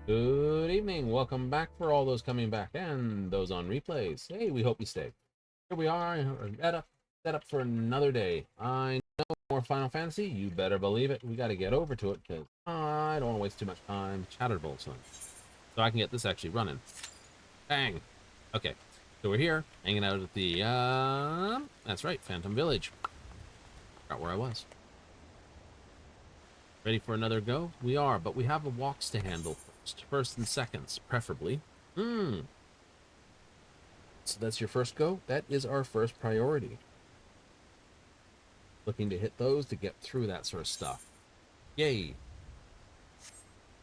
Good evening. Welcome back for all those coming back and those on replays. Hey, we hope you stay. Here we are, set up for another day. I know more Final Fantasy. You better believe it. We got to get over to it because I don't want to waste too much time chatterbolts on. So I can get this actually running. Bang. Okay. So we're here, hanging out at the, that's right, Phantom Village. Forgot where I was. Ready for another go? We are, but we have the walks to handle first. First and seconds, preferably. So that's your first go? That is our first priority. Looking to hit those to get through that sort of stuff. Yay.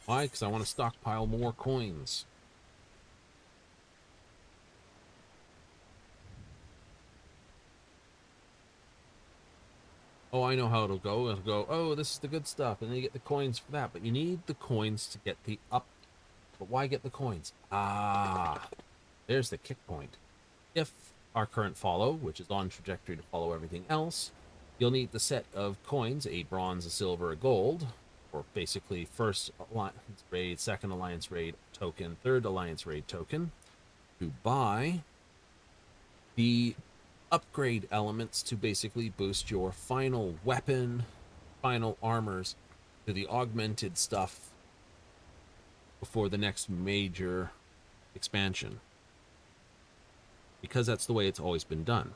Why? Because I want to stockpile more coins. Oh, I know how it'll go. It'll go, oh, this is the good stuff, and then you get the coins for that. But you need the coins to get the up. But why get the coins? Ah, there's the kick point. If our current follow, which is on trajectory to follow everything else, you'll need the set of coins, a bronze, a silver, a gold, or basically first alliance raid, second alliance raid token, third alliance raid token, to buy the upgrade elements to basically boost your final weapon, final armors to the augmented stuff before the next major expansion. Because that's the way it's always been done.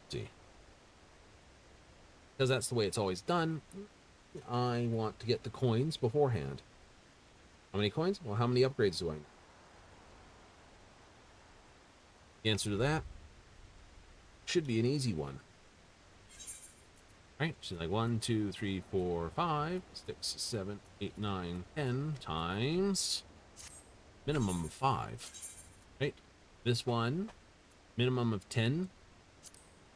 See? Because that's the way it's always done, I want to get the coins beforehand. How many coins? Well, how many upgrades do I need? The answer to that should be an easy one. Right? So like 1, 2, 3, 4, 5, 6, 7, 8, 9, 10 times minimum of 5. Right? This one, minimum of 10,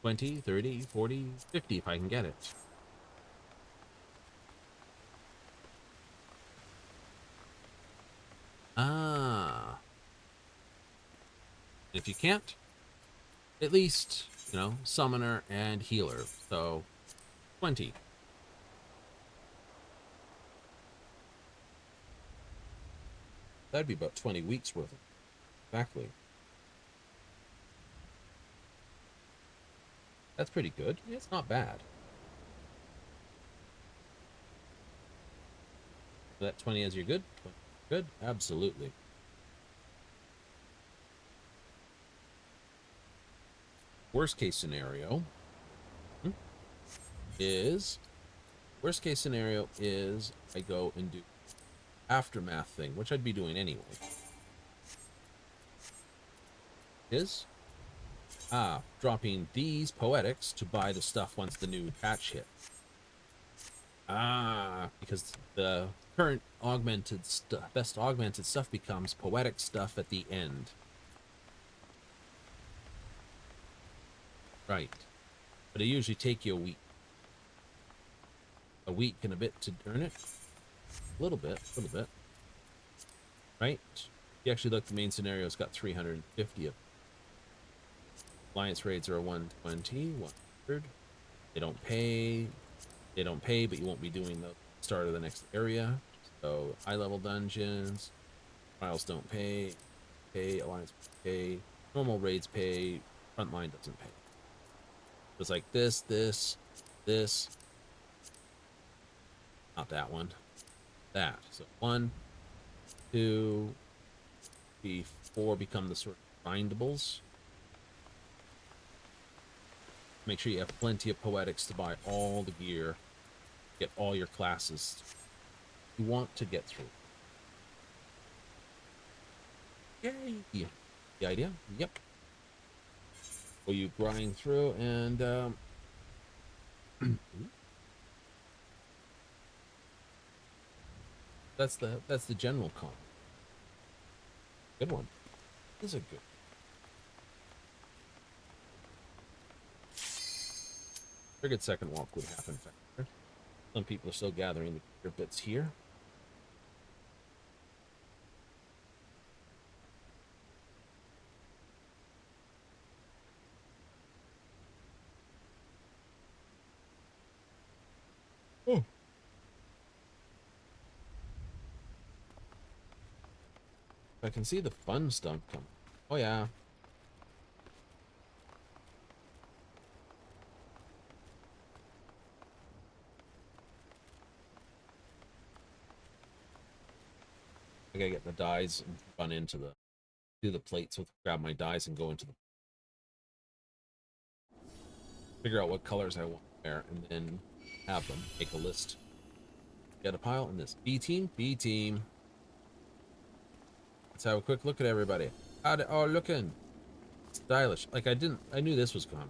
20, 30, 40, 50 if I can get it. If you can't, at least, summoner and healer. So 20. That'd be about 20 weeks worth. Exactly. That's pretty good. It's not bad. That 20 as you're good? Good? Absolutely. Worst case scenario is I go and do aftermath thing, which I'd be doing anyway. Dropping these poetics to buy the stuff once the new patch hits. Because the current augmented stuff, best augmented stuff becomes poetic stuff at the end. Right. But it usually take you a week. A week and a bit to earn it. A little bit. Right? If you actually look, the main scenario has got 350 of alliance raids are 120, 100. They don't pay, but you won't be doing the start of the next area. So high level dungeons, trials don't pay, alliance pay, normal raids pay, frontline doesn't pay. It's like this, not that one, that. So 1, 2, 3, 4 become the sort of grindables. Make sure you have plenty of poetics to buy all the gear, get all your classes you want to get through. Yay! The idea? Yep. Will you grind through and that's the general con. Good one. This is a good. Figured second walk would happen faster. Some people are still gathering the bits here. Oh. I can see the fun stuff come. Oh yeah. I gotta get the dyes and run into the do the plates with grab my dyes and go into the figure out what colors I want there and then have them make a list. Get a pile in this B team, B team. Let's have a quick look at everybody. How they all looking? Stylish. Like I knew this was coming.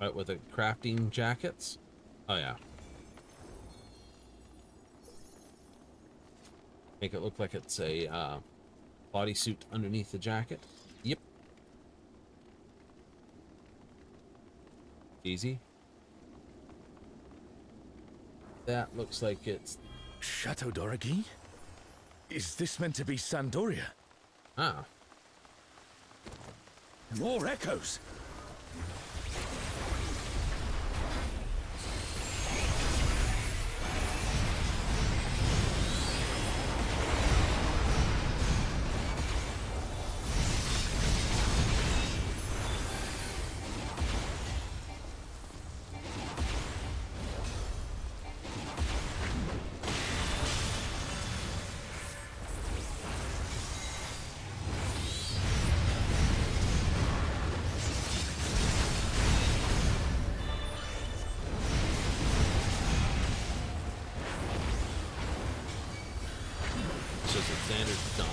Right, with the crafting jackets. Oh yeah. Make it look like it's a bodysuit underneath the jacket. Yep. Easy. That looks like it's Chateau d'Origny? Is this meant to be Sandoria? ah. More echoes! Standard dump.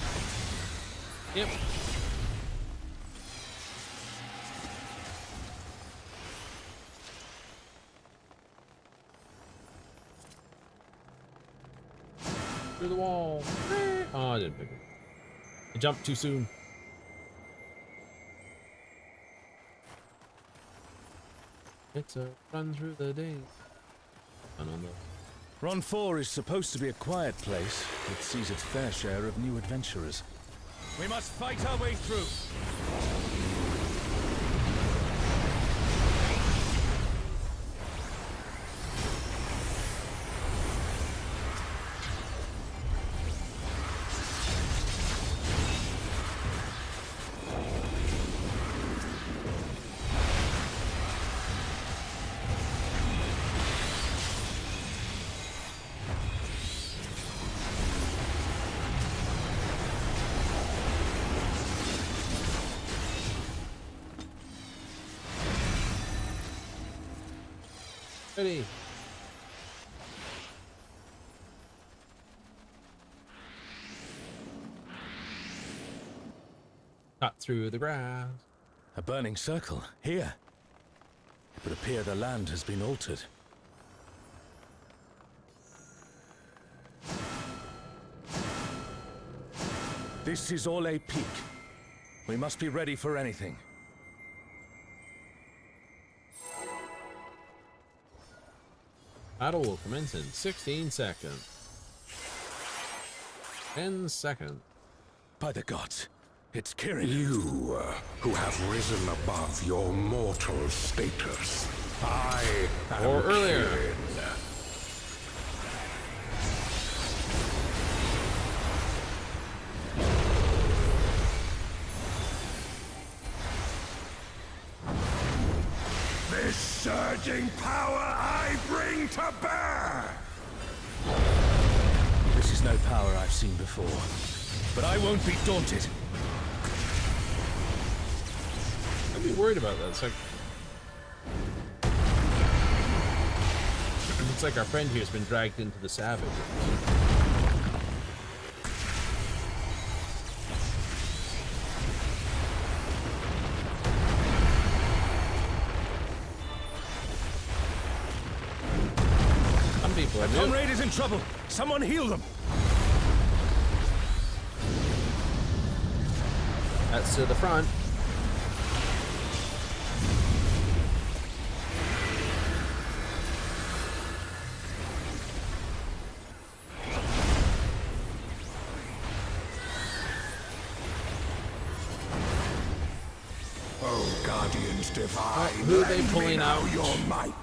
Yep. Through the wall. Oh, I didn't pick it. I jumped too soon. It's a run through the days. Run on the Ron 4 is supposed to be a quiet place. It sees its fair share of new adventurers. We must fight our way through. ready. Cut through the grass. A burning circle, here. It would appear the land has been altered. This is all a peak. We must be ready for anything. Battle will commence in 16 seconds. 10 seconds. By the gods, it's Kirin. You, who have risen above your mortal status. I am Or earlier. Kirin. This surging power I bring to bear! This is no power I've seen before, but I won't be daunted. I'd be worried about that. It's like our friend here has been dragged into the savage. Some people are A comrade is in trouble. Someone heal them. That's to the front. Oh, guardians divine, who are they lend me pulling now out? your might.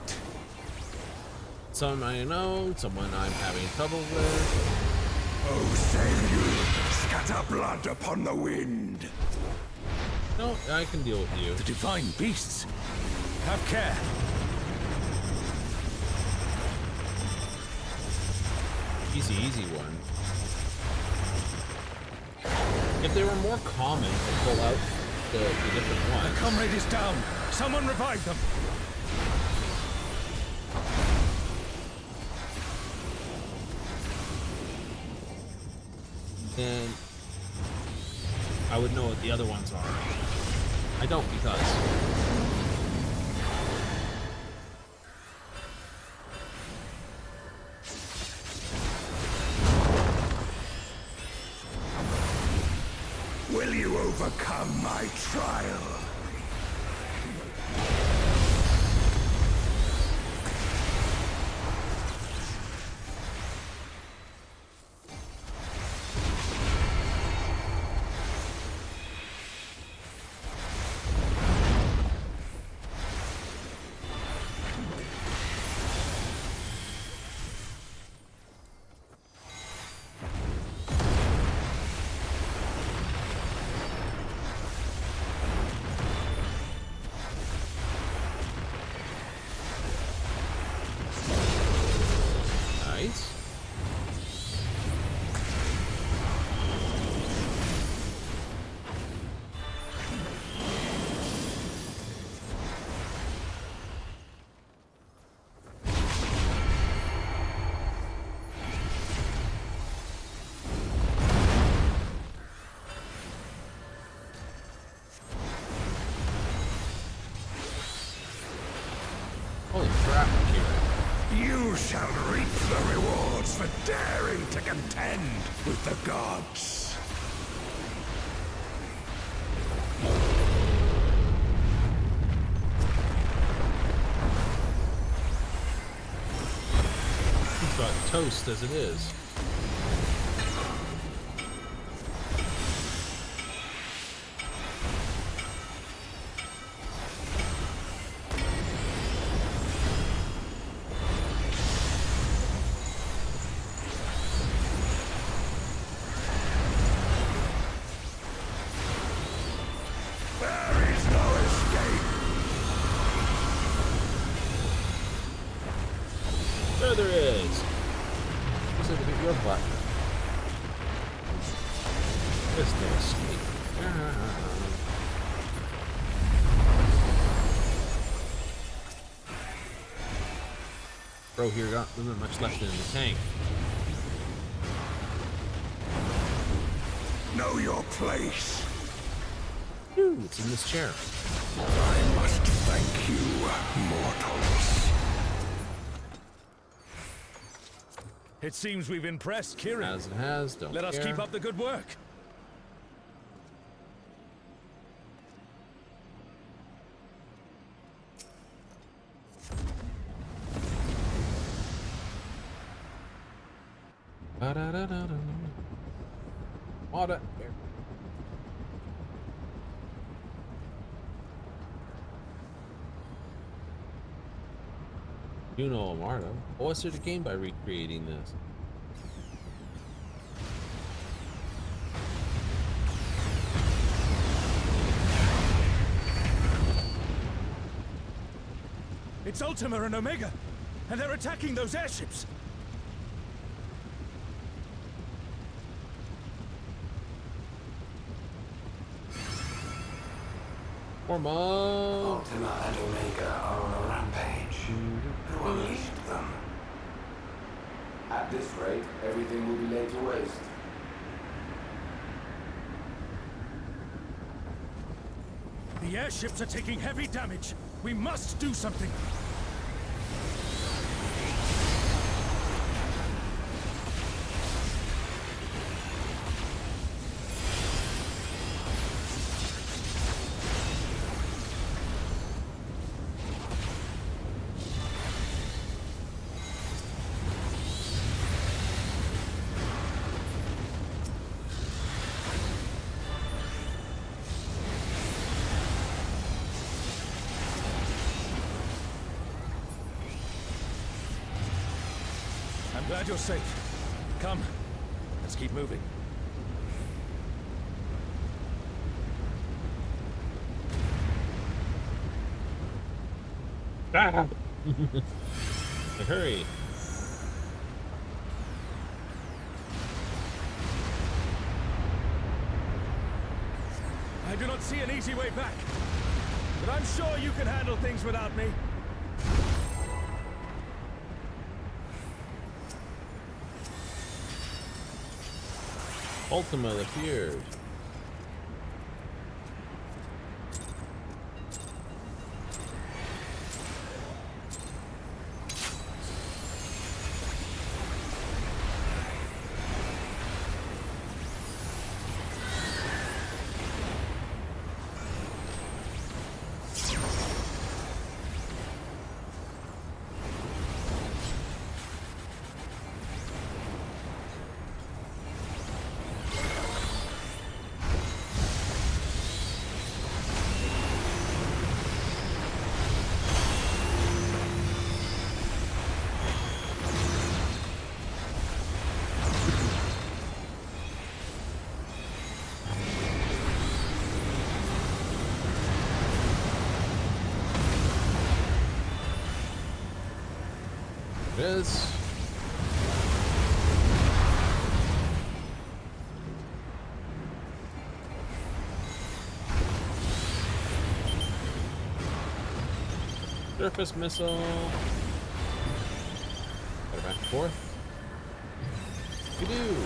Someone I know, someone I'm having trouble with. Oh, save you! Scatter blood upon the wind! No, I can deal with you. The divine beasts. Have care. Easy, easy one. If they were more common to pull out the different The ones. comrade is down. Someone revive them. Then I would know what the other ones are. I don't because Will you overcome my trial? nice. Holy crap, Kira. You shall reap the rewards for daring to contend with the gods. We've got toast as it is. There is no escape. There there is. Looks like a your platform. There's no escape. Bro here got not much left in the tank. Know your place. Ooh, it's in this chair. I must thank you, mortals. It seems we've impressed Kirin. As it has, don't Let us care. keep up the good work. Ba-da-da-da-da. Water. You know, Amardo. What's there to gain by recreating this? It's Ultima and Omega, and they're attacking those airships. Form up. Ultima and Omega are on a rampage. Who unleashed them? At this rate, everything will be laid to waste. The airships are taking heavy damage. We must do something. I'm glad you're safe. Come, Let's keep moving. Ah. Hurry. I do not see an easy way back, but I'm sure you can handle things without me. Ultima appeared. It is. Surface missile. Go back and forth. We do.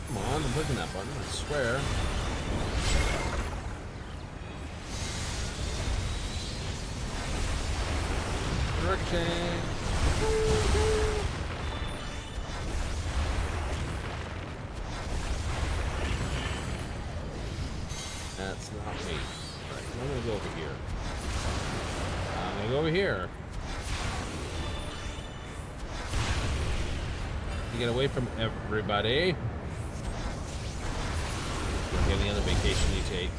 Come on, I'm clicking that button, I swear. Ricochet. That's not me. Right, I'm gonna go over here. I'm gonna go over here. To get away from everybody. Like any other vacation you take.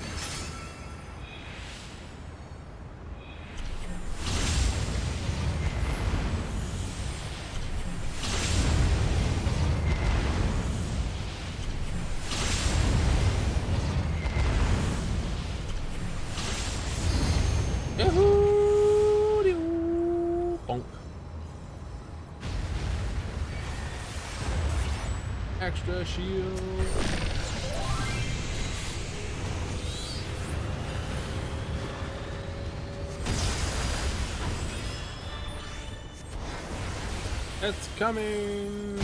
Yahoo! Bonk. Extra shield. It's coming.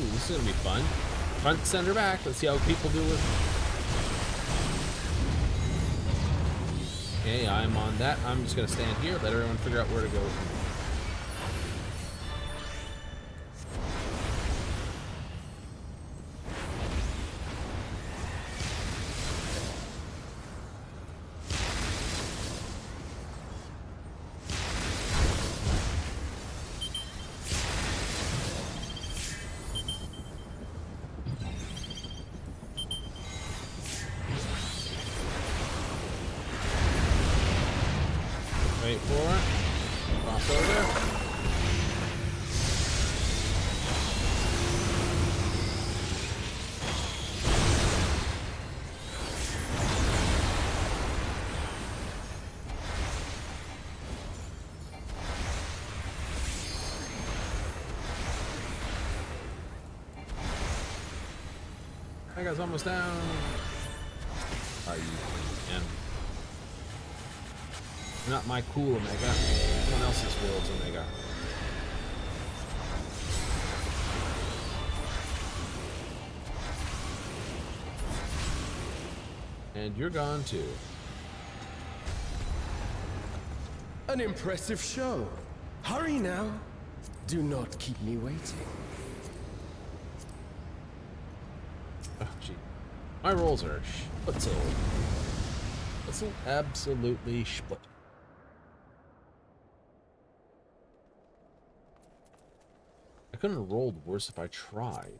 Ooh, this is gonna be fun. Front, center, back. Let's see how people do it. Okay, I'm on that. I'm just gonna stand here, let everyone figure out where to go. Wait for it. Cross over. Omega's almost down. Are you, man? You're not my cool Omega. Someone else's world's Omega. And you're gone too. An impressive show. Hurry now. Do not keep me waiting. Oh, gee. My rolls are sputzel. Sputzel? Absolutely split. I couldn't have rolled worse if I tried.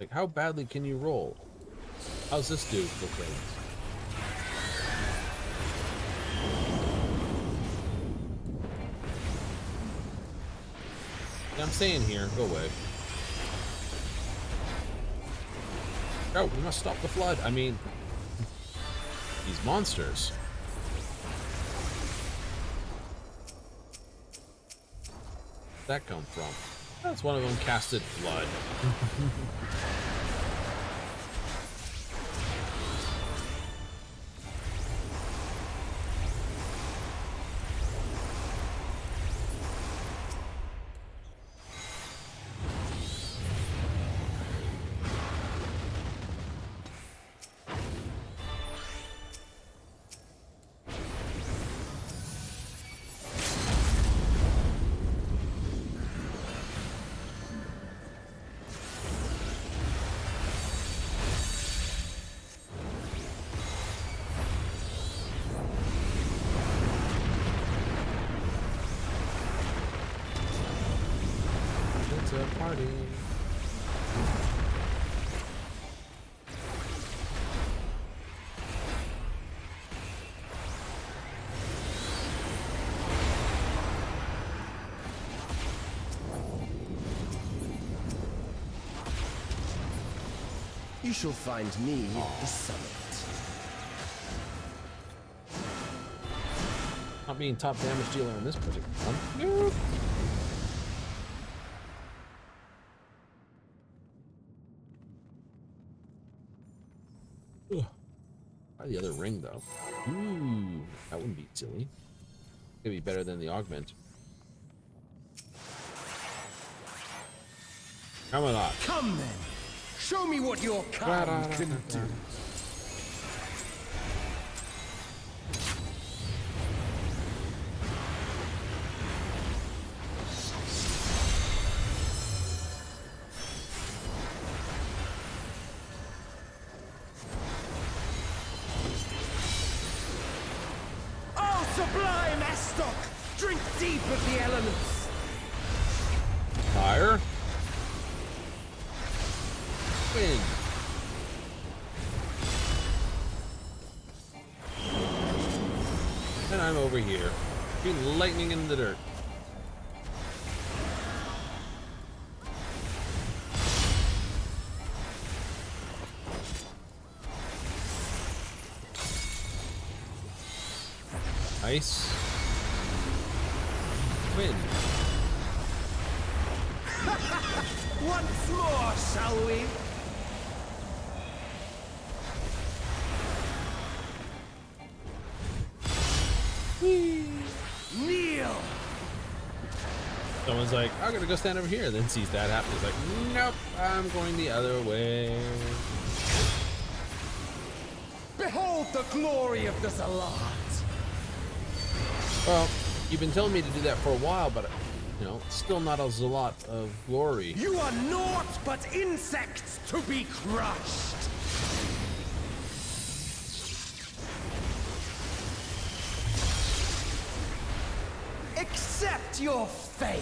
Like, how badly can you roll? How's this dude for things? I'm staying here. Go away. Oh, we must stop the flood. I mean, these monsters. Where'd that come from? That's one of them casted flood. It's a party. You shall find me at the summit. Not being top damage dealer in this particular one. Nope. Ugh. Try the other ring though. Ooh, that wouldn't be silly. Could be better than the augment. Come on. Come then. Show me what your kind can do. Oh, sublime Estok! Drink deep of the elements. Fire. Wind. And I'm over here. Be lightning in the dirt. Ice. Wind. Once more, shall we? Kneel! Someone's like, I'm gonna go stand over here, then sees that happen. He's like, nope, I'm going the other way. Behold the glory of the Zalat! Well, you've been telling me to do that for a while, but, you know, it's still not a lot of glory. You are naught but insects to be crushed! Accept your fate!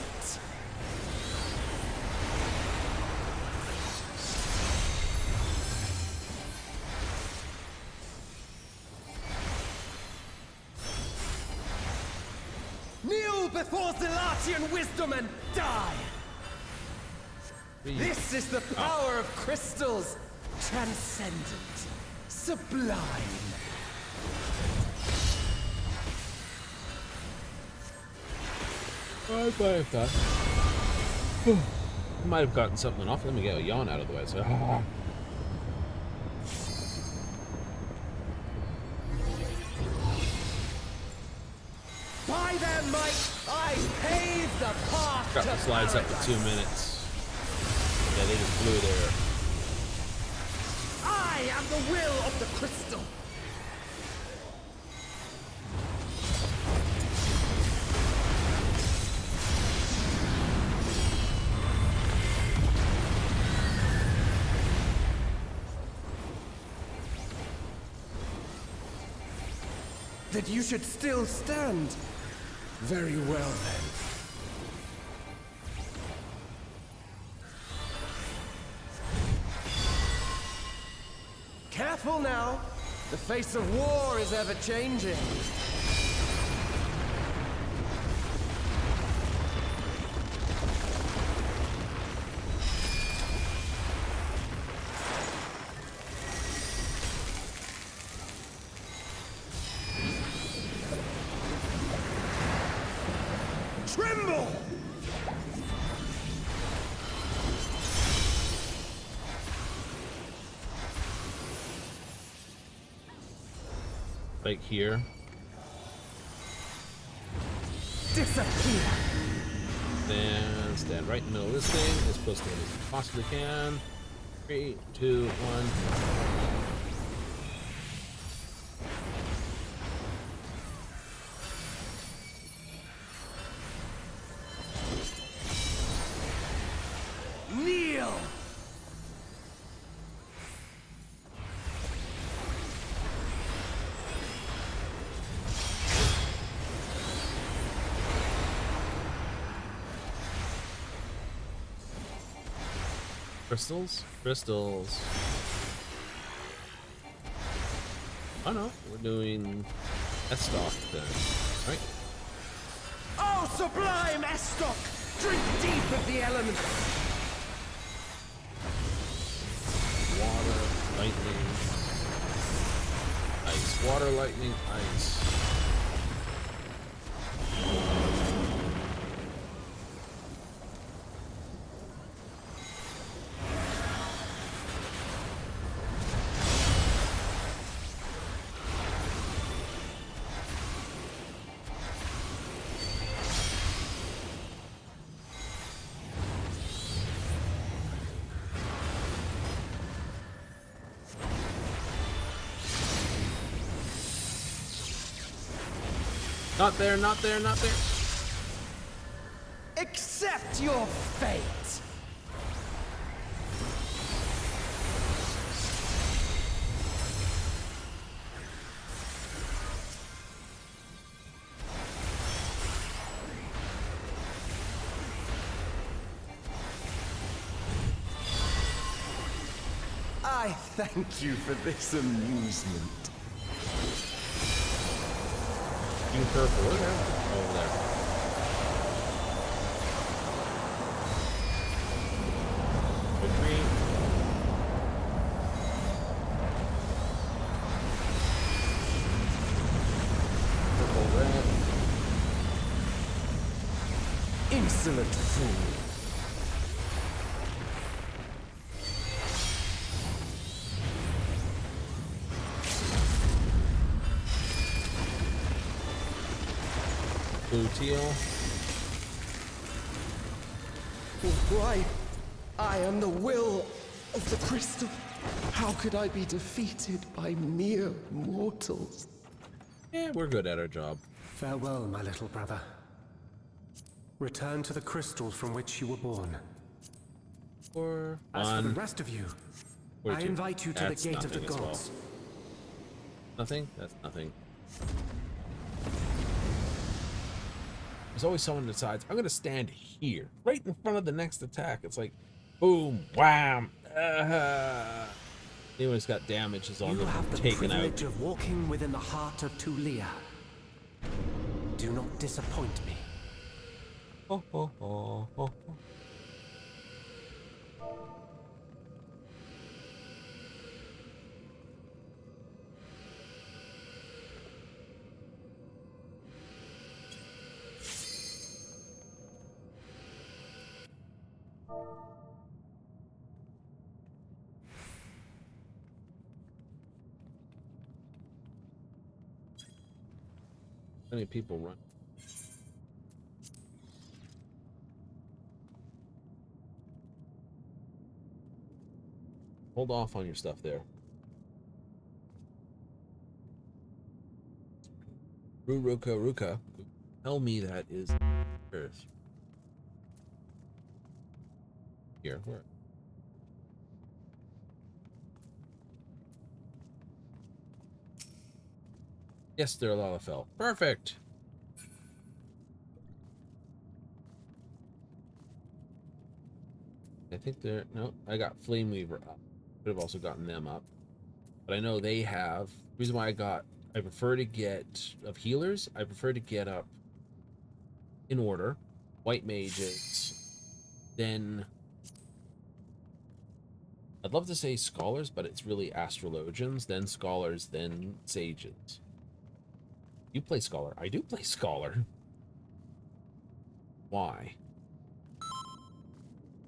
Kneel before Zalatian wisdom and die! This is the power of crystals, transcendent, sublime. Bye-bye, that. Might have gotten something off. Let me get a yawn out of the way. So, By their might, I pave the path got to the slides up paradise. to 2 minutes. Yeah, they just flew there. I am the will of the crystal. That you should still stand. Very well, then. Careful now. The face of war is ever changing. Tremble! Right here. Disappear! Then stand right in the middle of this thing as close to it as you possibly can. 3, 2, 1. Kneel! Crystals? Crystals. Oh no, we're doing S-Stock then, right? Oh, sublime Estoc! Drink deep of the elements! Water, lightning, ice. Water, lightning, ice. Not there, not there, not there. Accept your fate! I thank you for this amusement. You purple, where there? Over there. Good green. Purple, red. Insolent fool. Blue, teal. Why? I am the will of the crystal. How could I be defeated by mere mortals? Yeah, we're good at our job. Farewell, my little brother. Return to the crystal from which you were born. Or As for the one. rest of you, I 42. invite you to That's the gate of the nothing as well. gods. Nothing? That's nothing. There's always someone that decides, I'm gonna stand here, right in front of the next attack. It's like, boom, wham. Anyone's got damage is on You them have the taken out. privilege of walking within the heart of Tulia. Do not disappoint me. Ho, ho, ho, ho, ho. Many people run. Hold off on your stuff there. Ruka. Tell me that is Earth. Here, where? Yes, they're Lalafell. Perfect. I think they're no. I got Flame Weaver up. Could have also gotten them up, but I know they have. Reason why I prefer to get of healers. I prefer to get up in order. White mages, then I'd love to say scholars, but it's really astrologians, then scholars, then sages. You play scholar. I do play scholar. Why?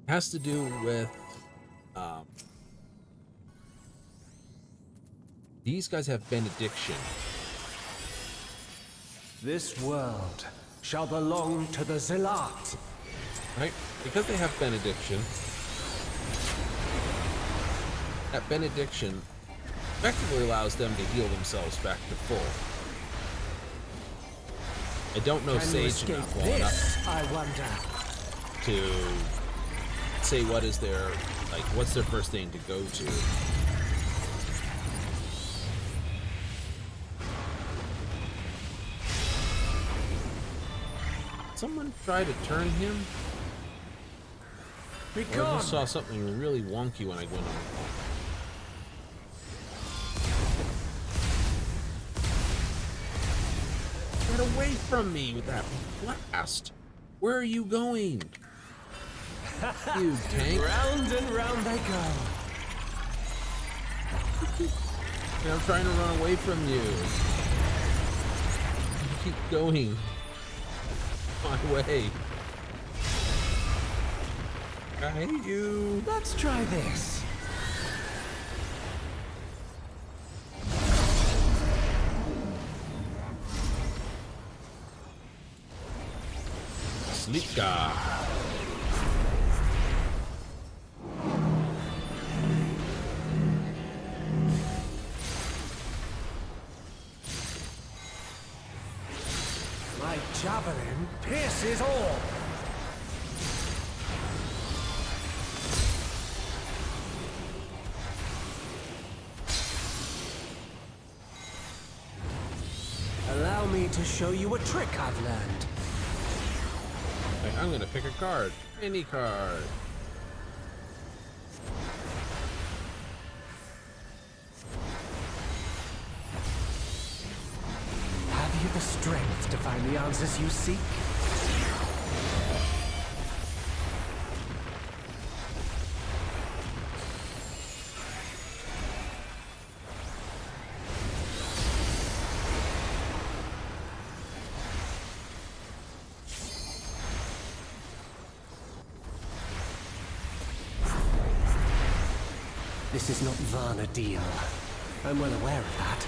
It has to do with these guys have benediction. This world shall belong to the Zealot. Right? Because they have benediction, that benediction effectively allows them to heal themselves back to full. I don't know Sage enough well enough I wonder. to say what is their, like, what's their first thing to go to. Someone try to turn him? Be Or I gone. just saw something really wonky when I went on. Get away from me with that blast! Where are you going? You tank! Round and round they go. I'm trying to run away from you. You keep going my way. I hate you. Let's try this. Slika. My javelin pierces all. Allow me to show you a trick I've learned. Right, I'm gonna pick a card. Any card. Have you the strength to find the answers you seek? This is not Varna deal. I'm well aware of that.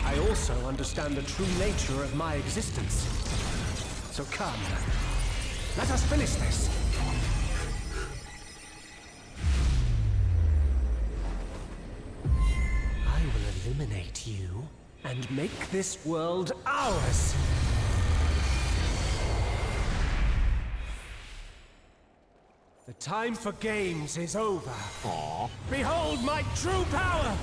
I also understand the true nature of my existence. So come, let us finish this. I will eliminate you and make this world ours. The time for games is over. Aww. Behold my true power!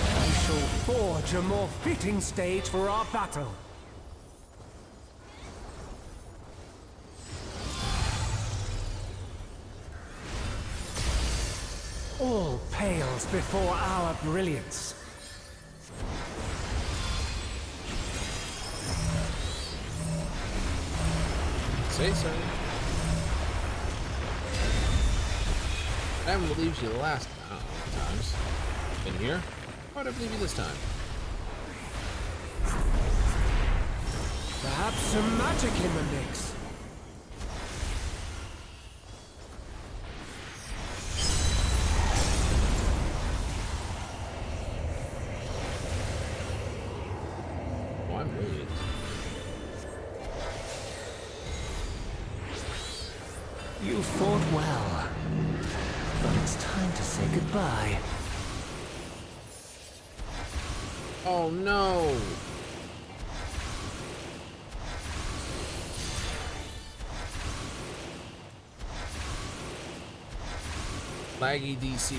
I shall forge a more fitting stage for our battle. All pales before our brilliance. Say so. I haven't believed you the last times. Been here? Why'd I believe you this time? Perhaps some magic in the mix. Oh, I'm really into You fought well, but it's time to say goodbye. Oh no! Laggy DC.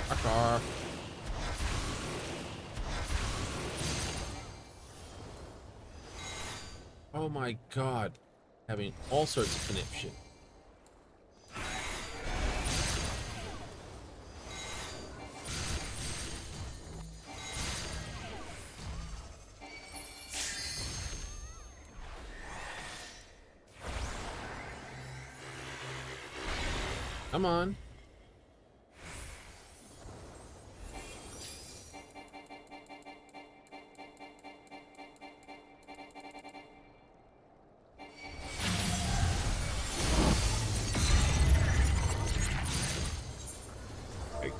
Fuck off. Oh my god. Having all sorts of connection. Come on. Right.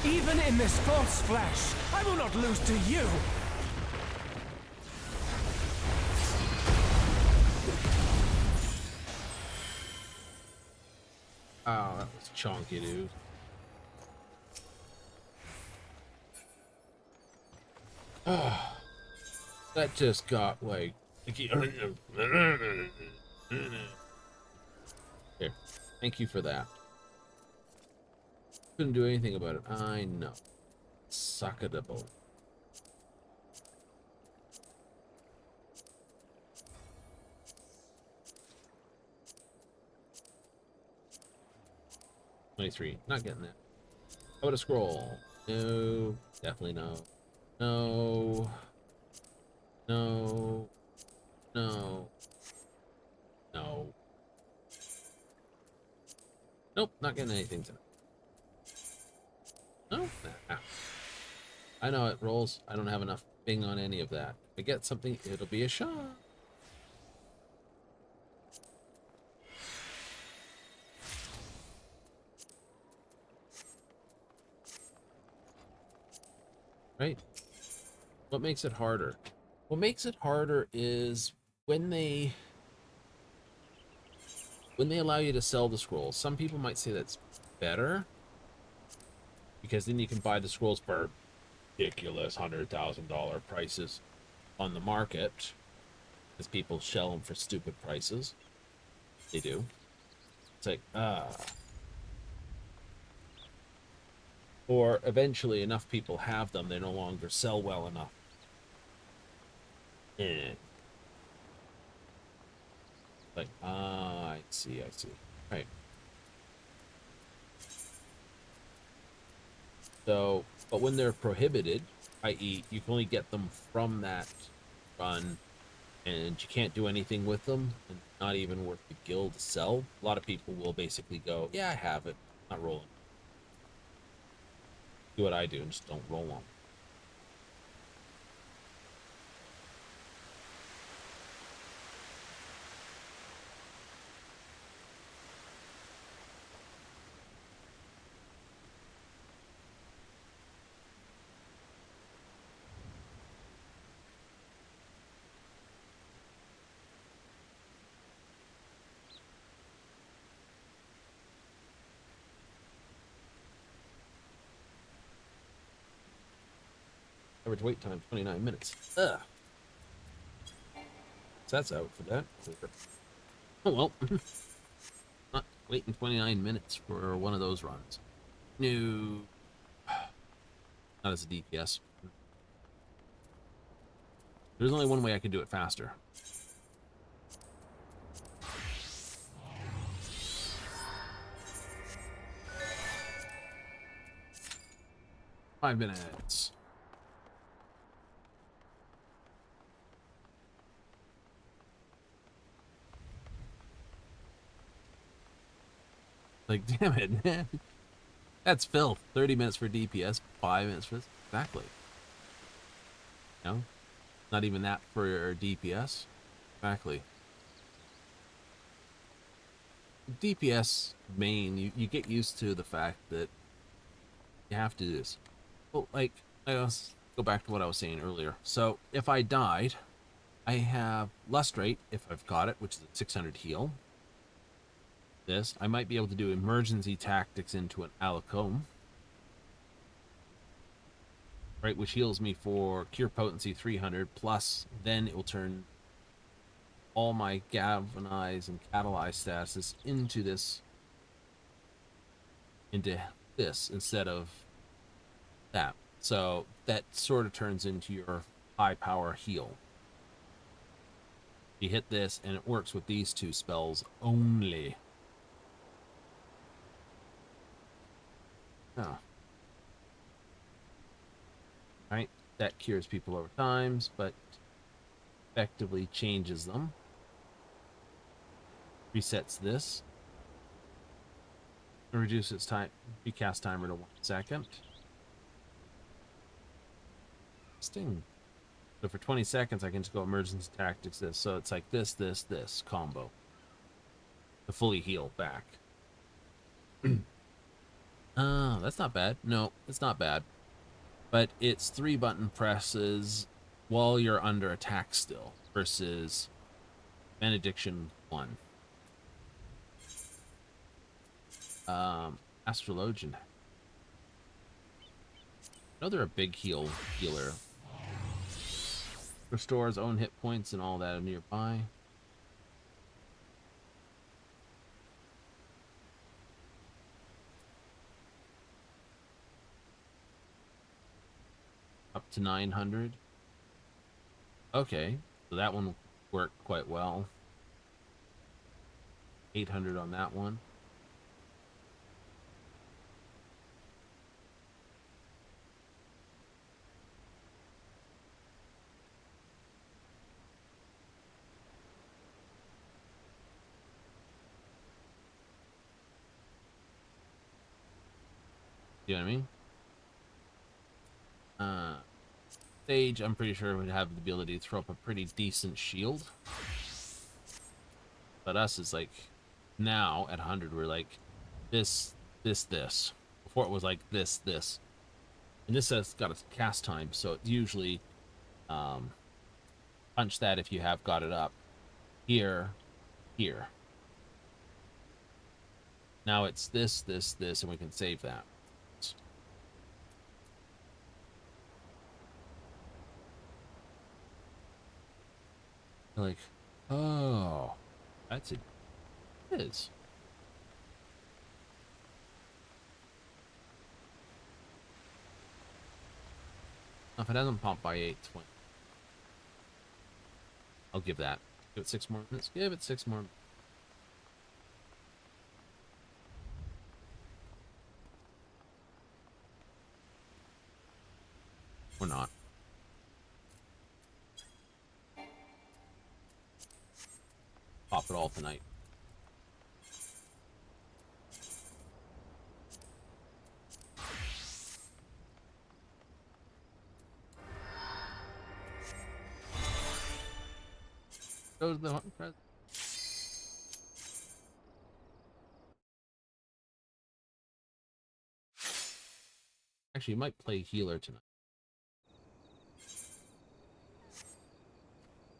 Even in this false flesh, I will not lose to you! Oh, that was chunky, dude. Ah, that just got like. Here, thank you for that. Couldn't do anything about it. I know. Suckable. $23. Not getting that. How about a scroll? No. Definitely no. No. No. No. No. Nope. Not getting anything tonight. No. Nah. I know it rolls. I don't have enough bing on any of that. If I get something, it'll be a shot. Right? What makes it harder? What makes it harder is when they allow you to sell the scrolls. Some people might say that's better because then you can buy the scrolls for ridiculous $100,000 prices on the market because people sell them for stupid prices. They do. It's like, or eventually enough people have them, they no longer sell well enough. Like, I see. Right. So, but when they're prohibited, i.e. you can only get them from that run, and you can't do anything with them, and not even worth the guild to sell, a lot of people will basically go, yeah, I have it, not rolling. Do what I do and just don't roll them. Average wait time 29 minutes. Ugh. So that's out for that. Oh well. Not waiting 29 minutes for one of those runs. No. not as a DPS. There's only one way I could do it faster. Five minutes. Like, damn it, man. That's filth. 30 minutes for DPS, 5 minutes for this. Exactly. No? Not even that for DPS. Exactly. DPS main, you get used to the fact that you have to do this. Well, like, let's go back to what I was saying earlier. So, if I died, I have Lust Rate, if I've got it, which is a 600 heal. This, I might be able to do emergency tactics into an Alicome. Right, which heals me for Cure Potency 300, plus then it will turn all my Galvanize and Catalyze statuses into this instead of that. So that sort of turns into your high power heal. You hit this and it works with these two spells only. Oh. Right, that cures people over times, but effectively changes them. Resets this. Reduces time, recast timer to 1 second. Sting. So for 20 seconds, I can just go emergency tactics this. So it's like this combo to fully heal back. That's not bad. No, it's not bad. But it's 3 button presses while you're under attack still versus Benediction 1. Astrologian. I know they're a big healer. Restores own hit points and all that are nearby. Up to 900. Okay, so that one worked quite well. 800 on that one. You know what I mean? Sage, I'm pretty sure would have the ability to throw up a pretty decent shield. But us is like, now at 100, we're like, this. Before it was like this. And this has got a cast time, so it's usually punch that if you have got it up. Here. Now it's this, and we can save that. Like, oh, that's it. It is. If it doesn't pump by 820, I'll give that. Give it 6 more minutes. Give it 6 more. Or not. Pop it all tonight. Go to the hunting present. Actually, you might play healer tonight.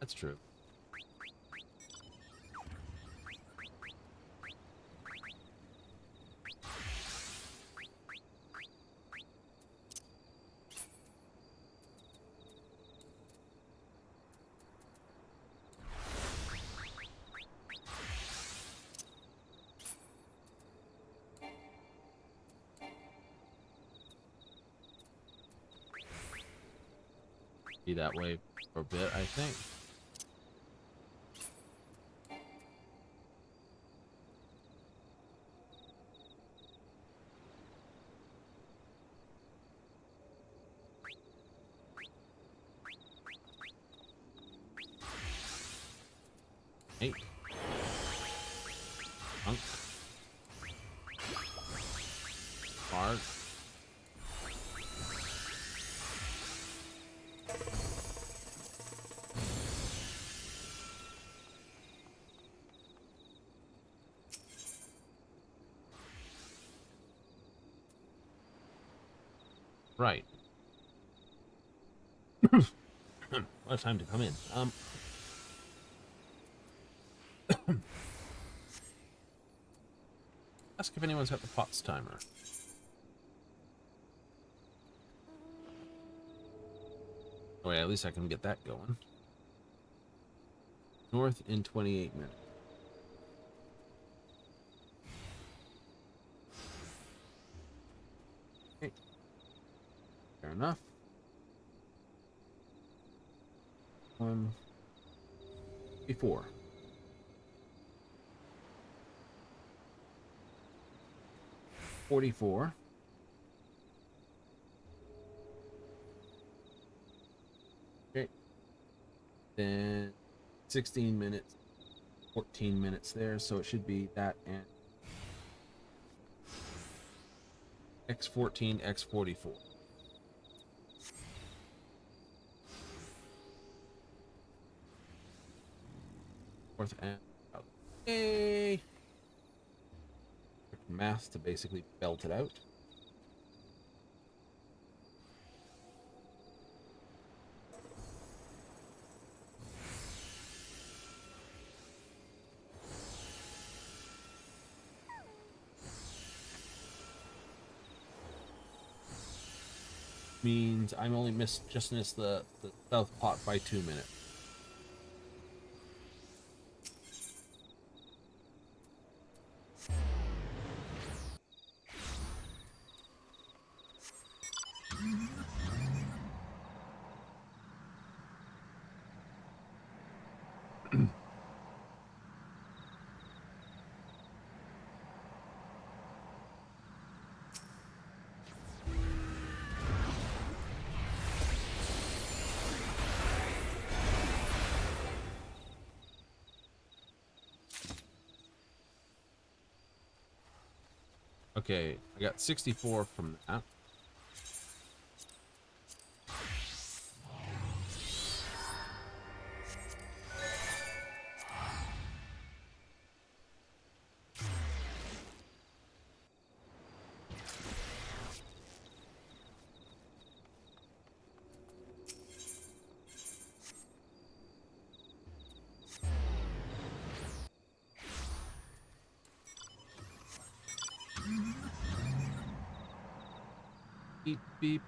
That's true. be that way for a bit, I think. Hey. Punk. Hard. Right. What a time to come in. Ask if anyone's got the pots timer. Oh yeah, at least I can get that going. North in 28 minutes. Okay. Fair enough. 154. $44. Okay. Then 16 minutes, 14 minutes there, so it should be that and X14, X44. Fourth and out. Yay! Math to basically belt it out. Means I'm only just missed the south pot by 2 minutes. Okay, I got 64 from that. Beep, beep.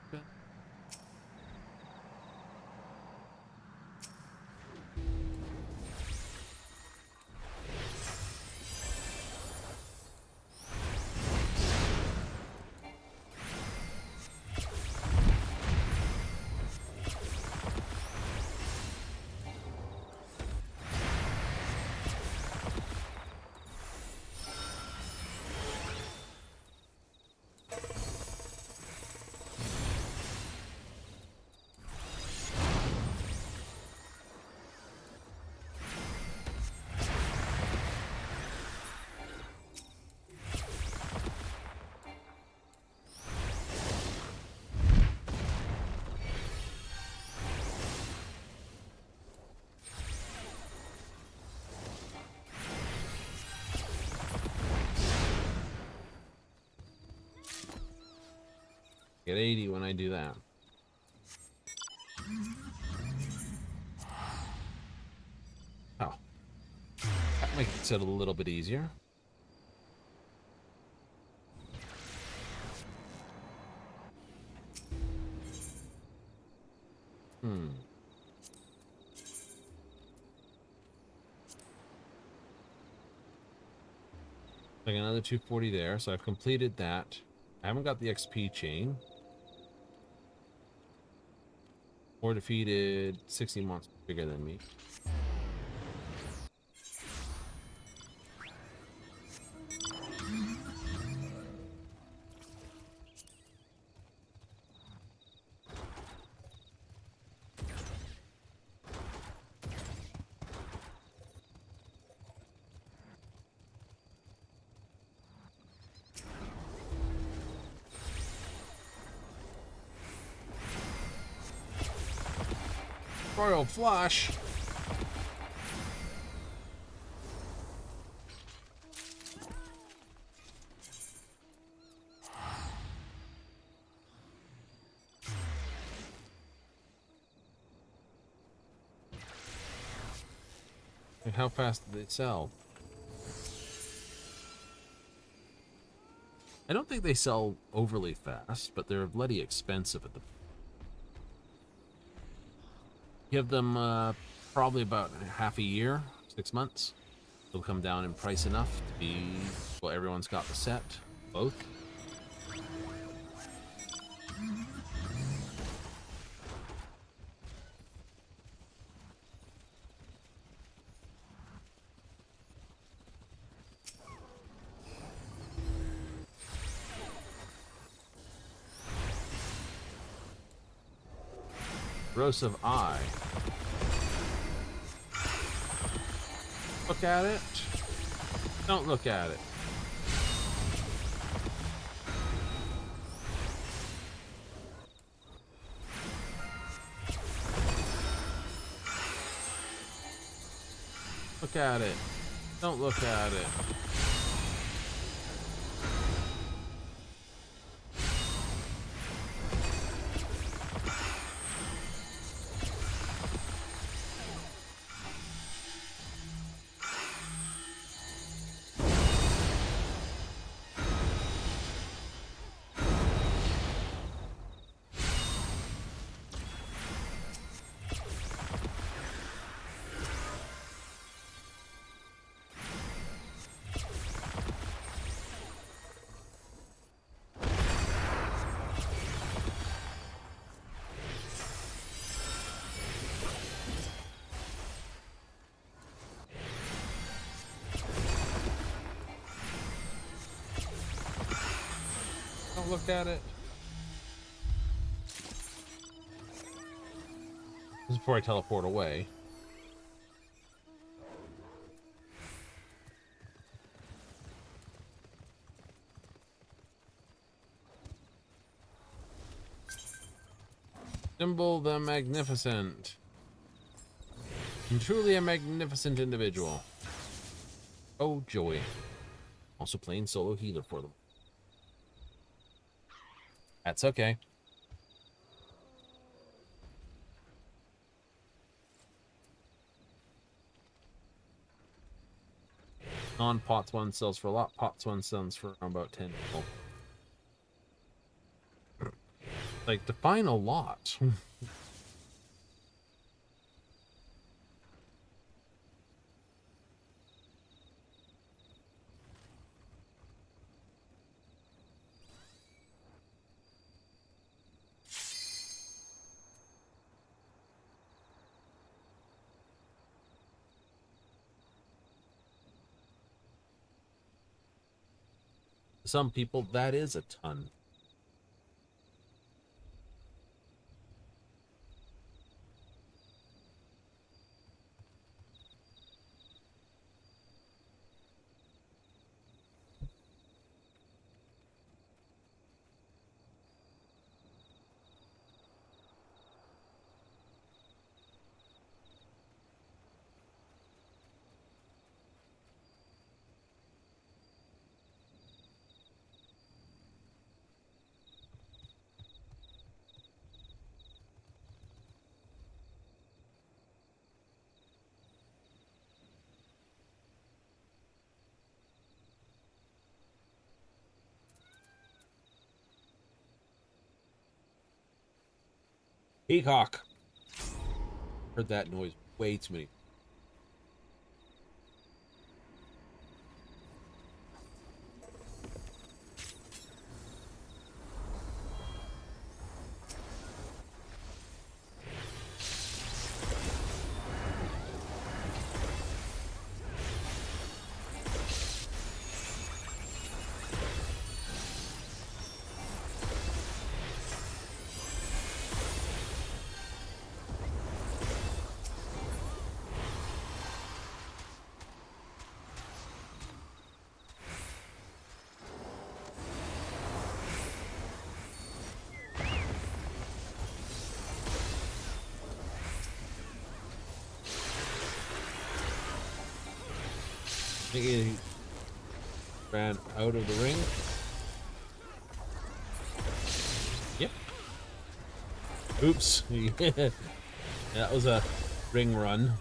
Get 80 when I do that. Oh. That makes it a little bit easier. Like another 240 there, so I've completed that. I haven't got the XP chain. Or defeated 60 monsters bigger than me. Royal Flush. And how fast do they sell? I don't think they sell overly fast, but they're bloody expensive at the. Give them probably about half a year, 6 months. They'll come down in price enough to be, well, everyone's got the set, both. Corrosive Eye. Look at it. Don't look at it. Look at it. Don't look at it. Don't look at it. This is before I teleport away. Symbol the Magnificent. And truly a magnificent individual. Oh joy. Also playing solo healer for them. That's okay. Non-pots one sells for a lot. Pots one sells for about 10 people. Like, define a lot. Some people, that is a ton. Peacock. Heard that noise way too many. think he ran out of the ring. Yep. Oops. Yeah. That was a ring run.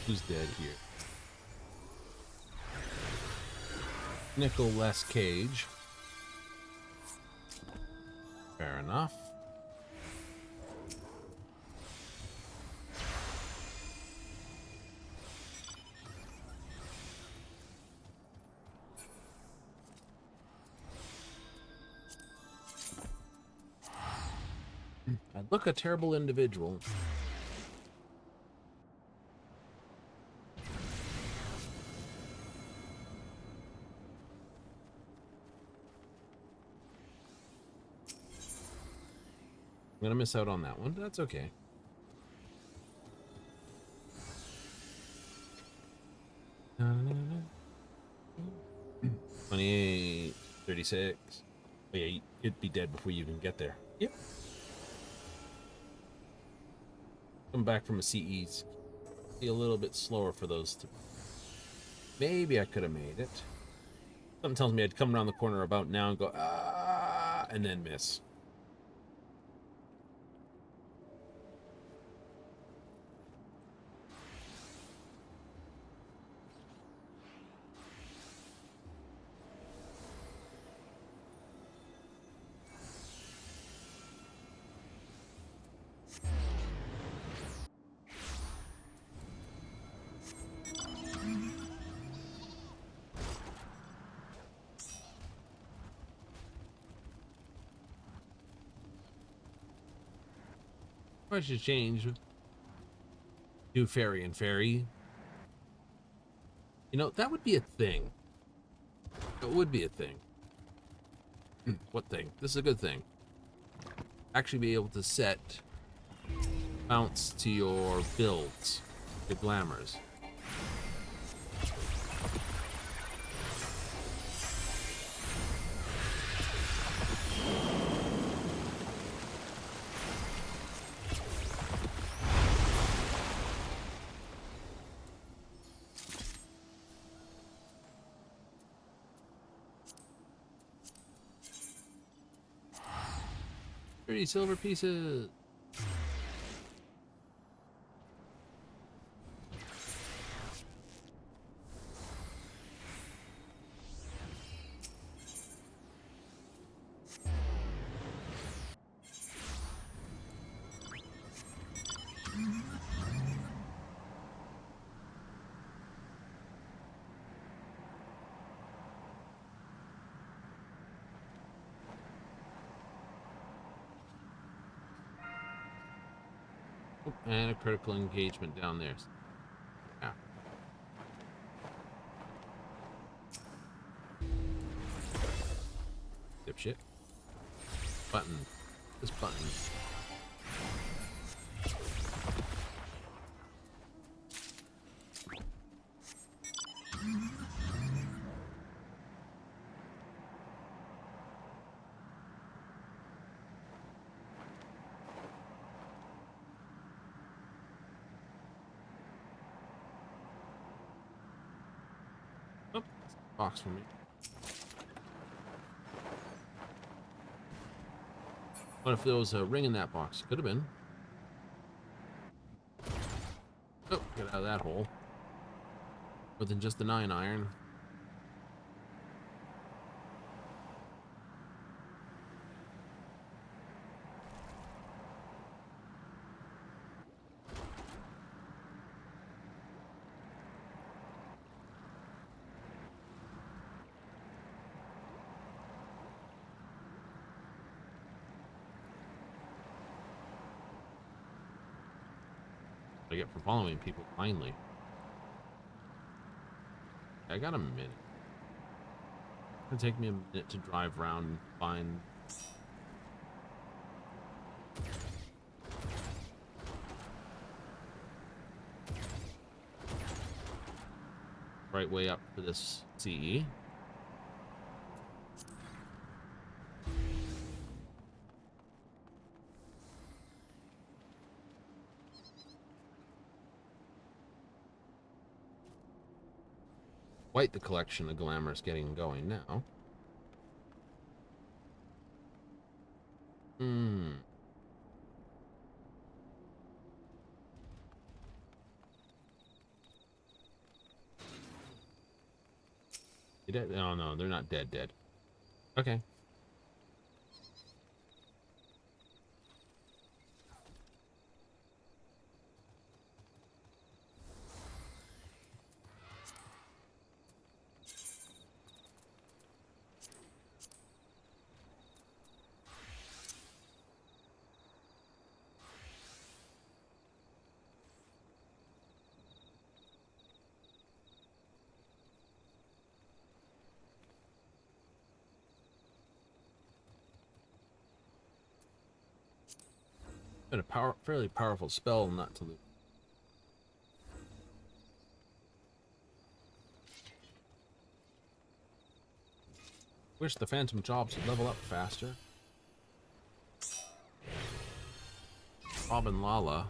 Who's dead here? Nicholas Cage. Fair enough. I look a terrible individual. I'm gonna miss out on that one. That's okay. Na, na, na. 28, 36. Oh yeah, it'd be dead before you even get there. Yep. Come back from a CE's. Be a little bit slower for those two. Maybe I could have made it. Something tells me I'd come around the corner about now and go, ah, and then miss. I should change. Do fairy and fairy. You know, that would be a thing. It would be a thing. What thing? This is a good thing. Actually be able to set mounts to your builds, your glamours. Pretty silver pieces. And a critical engagement down there. Yeah. Dipshit. Button. This button. Oh, box for me. What if there was a ring in that box? Could have been. Oh, get out of that hole. More than just the 9 iron. I get for following people blindly. I got a minute. It's gonna take me a minute to drive around and find right way up for this CE. Quite the collection of glamours getting going now. You dead? Oh no, they're not dead. Okay. Been a fairly powerful spell not to lose. Wish the phantom jobs would level up faster. Bob and Lala.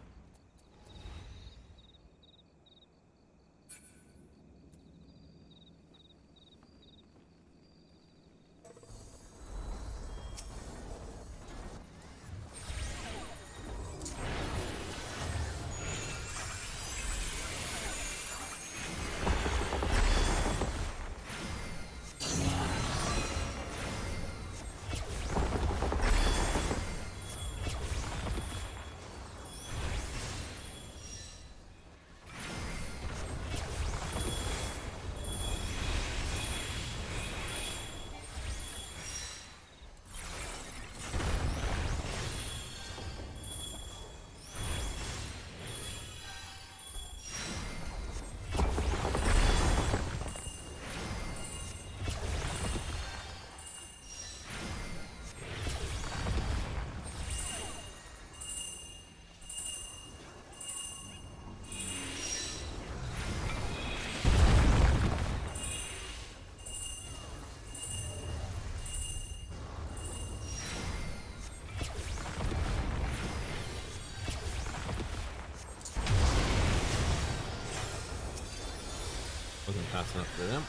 Wasn't fast enough for them.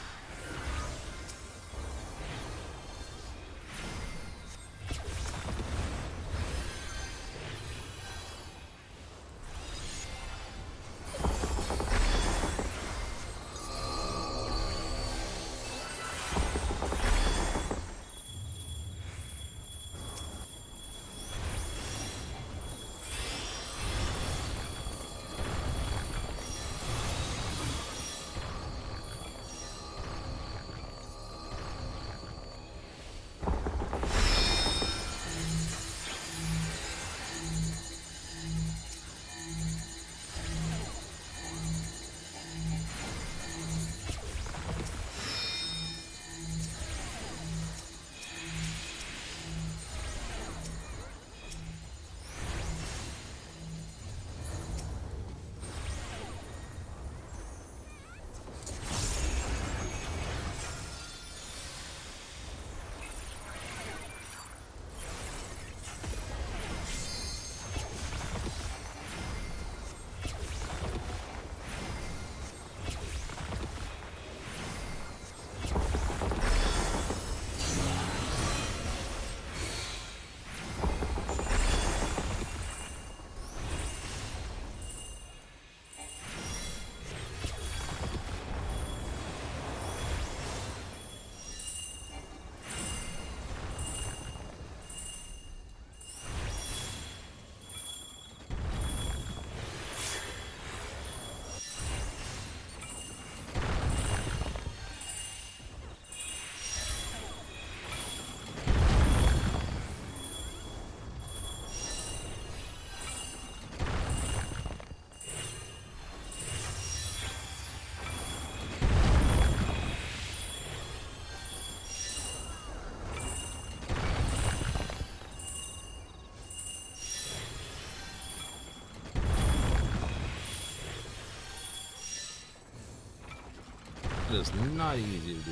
It is not easy to do.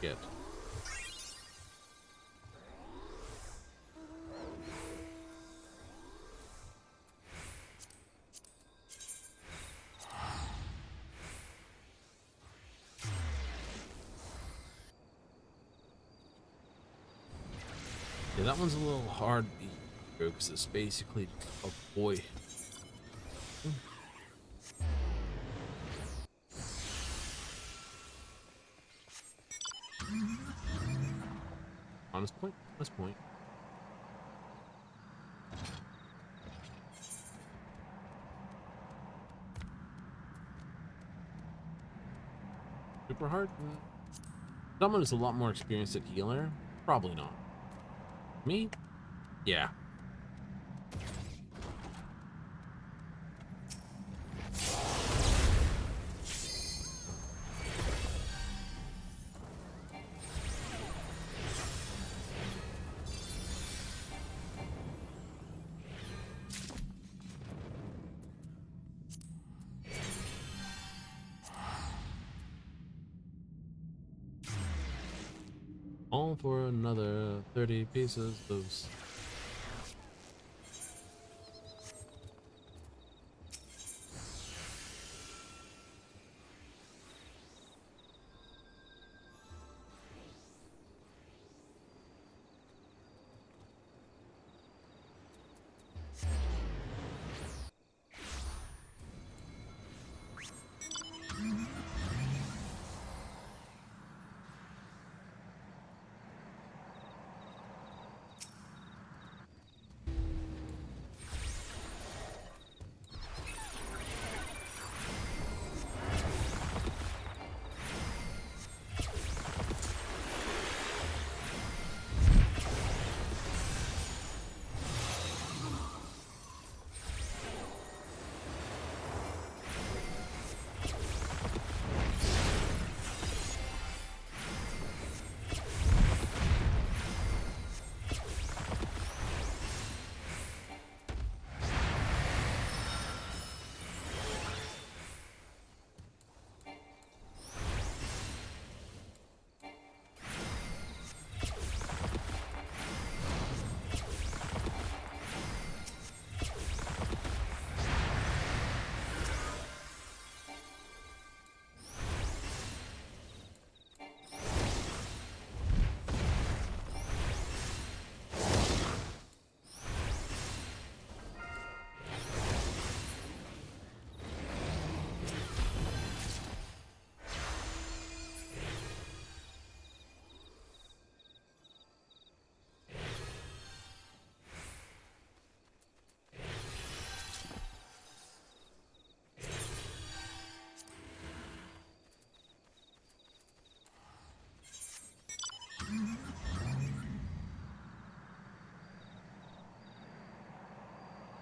Get. Yeah, that one's a little hard because it's basically a boy. Honest point. Honest point. Super hard? Someone is a lot more experienced at healer? Probably not. Me? Yeah. All for another 30 pieces of...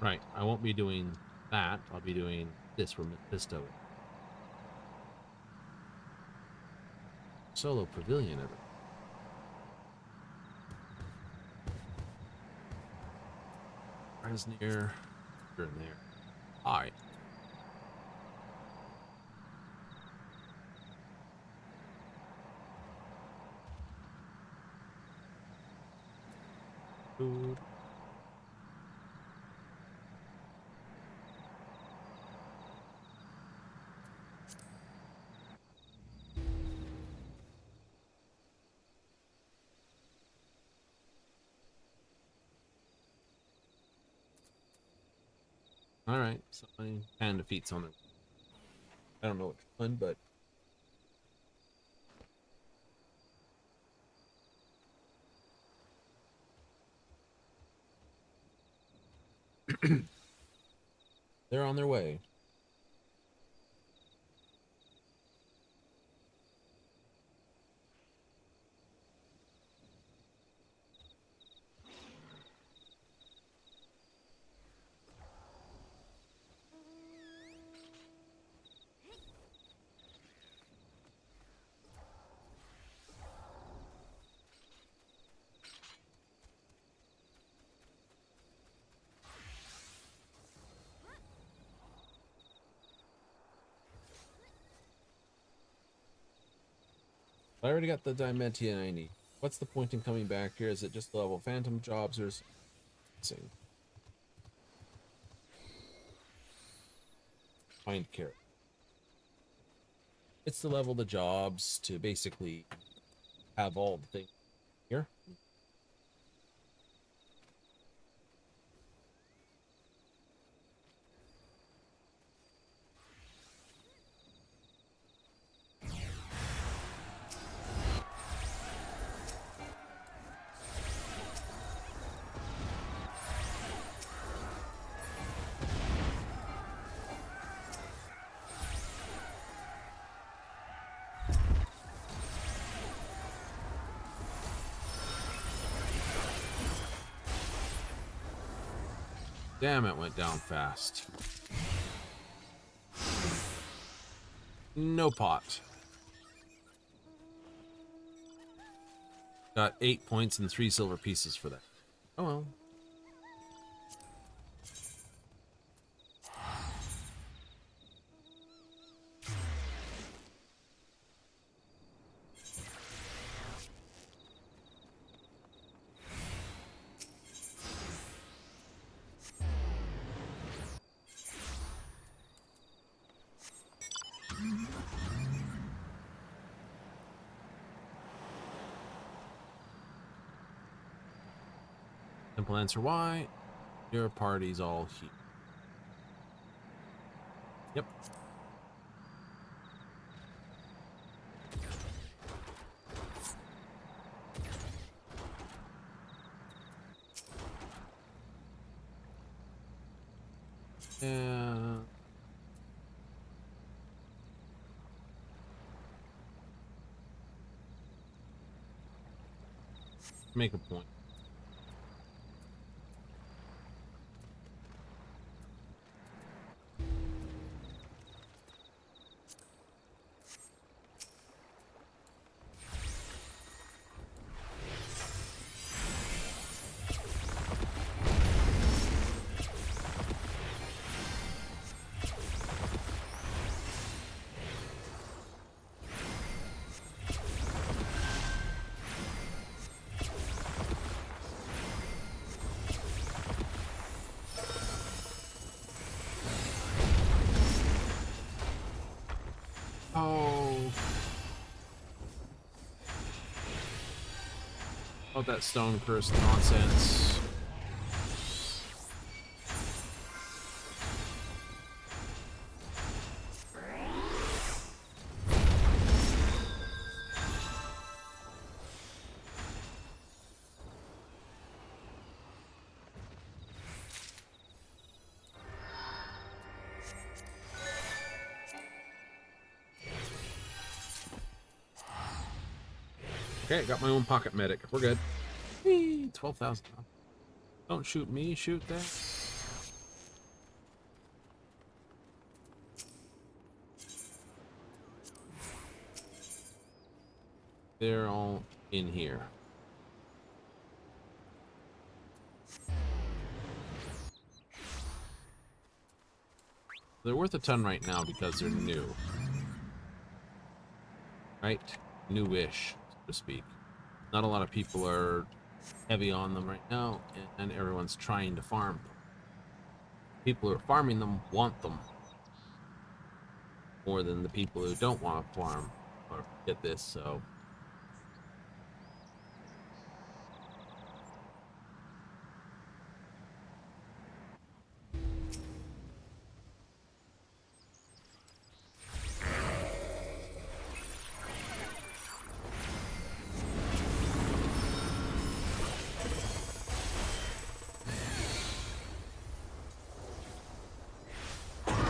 Right. I won't be doing that. I'll be doing this where Mephisto. Solo pavilion of it. Resnier. You're in there. Alright. Food. Alright, so I can defeat something. I don't know which one, but they're on their way. I already got the Dimentia I need. What's the point in coming back here? Is it just the level phantom jobs or something? Find carrot. It's to level the jobs to basically have all the things here. Damn, it went down fast. No pot. Got 8 points and 3 silver pieces for that. Oh well. Simple answer why. Your party's all here. Yep. Yeah. Make a point. All that stone curse nonsense. Okay, got my own pocket medic. We're good. Whee! 12,000. Don't shoot me, shoot that. They're all in here. They're worth a ton right now because they're new. Right? Newish, so to speak. Not a lot of people are heavy on them right now, and everyone's trying to farm them. People who are farming them want them more than the people who don't want to farm or get this, so.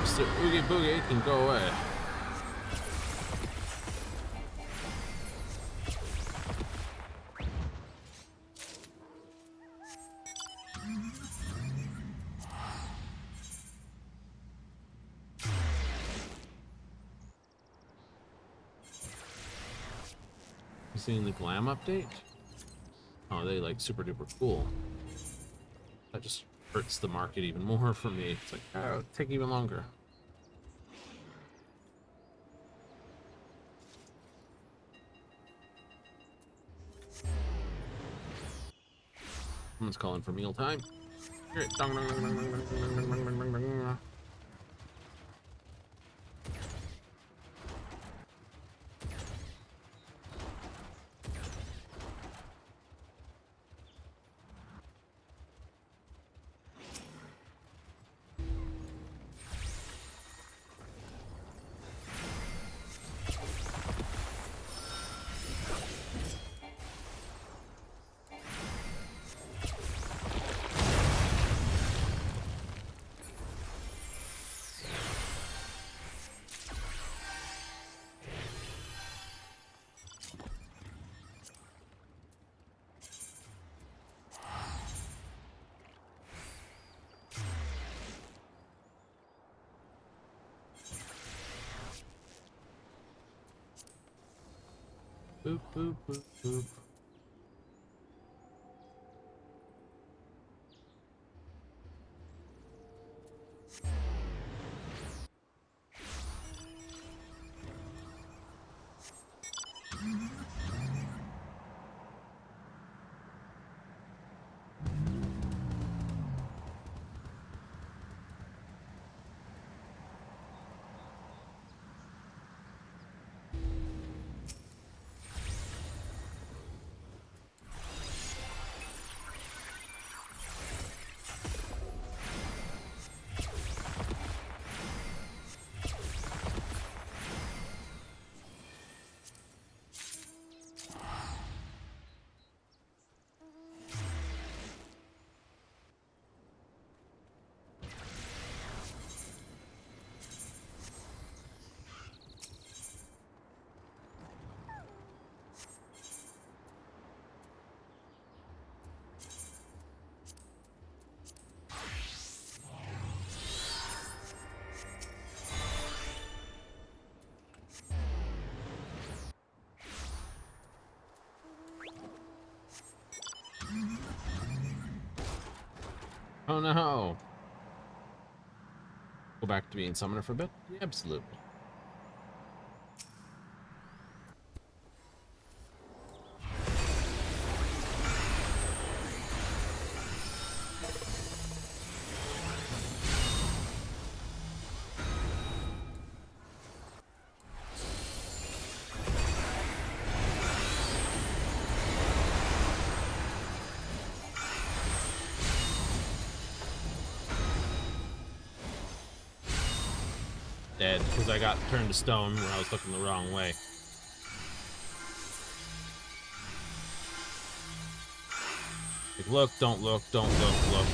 Mr. Oogie Boogie can go away. You seen the glam update? Oh, they like super duper cool. That just hurts the market even more for me. It's like, oh, it'll take even longer. Someone's calling for meal time. Hear it. Dong, dong, dong, dong, dong, dong, dong, dong, dong, dong, dong. Boop, boop, boop, boop. Oh no! Go back to being summoner for a bit? Yeah, absolutely. Dead because I got turned to stone when I was looking the wrong way. Like, look, don't look, don't look, look.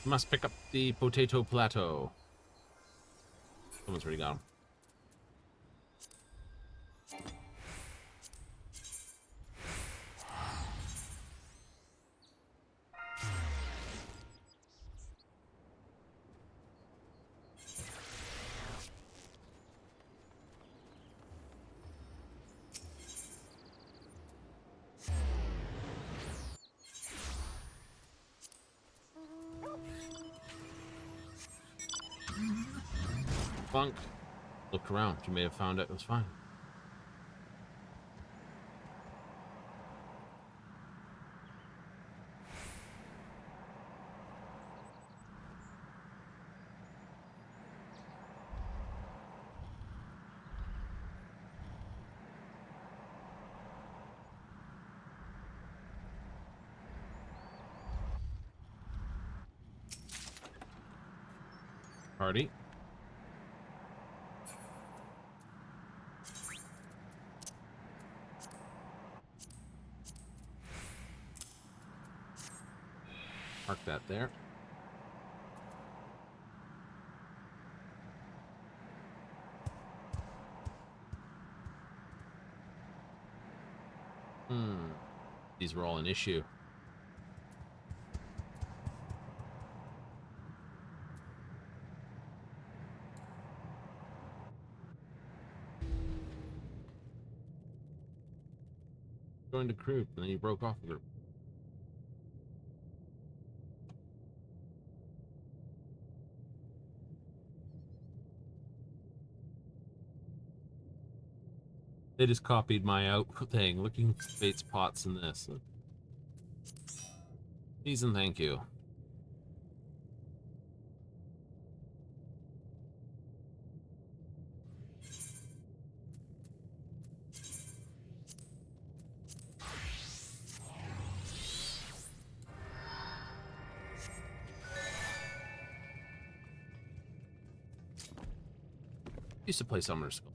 Must pick up the potato plateau. Someone's already got him. Funk. Looked around. You may have found it was fine. Party. Mark that there. These were all an issue. Joined a group, and then you broke off a group. They just copied my output thing, looking for Fate's pots in this. Please and thank you. Used to play Summoner's Skull.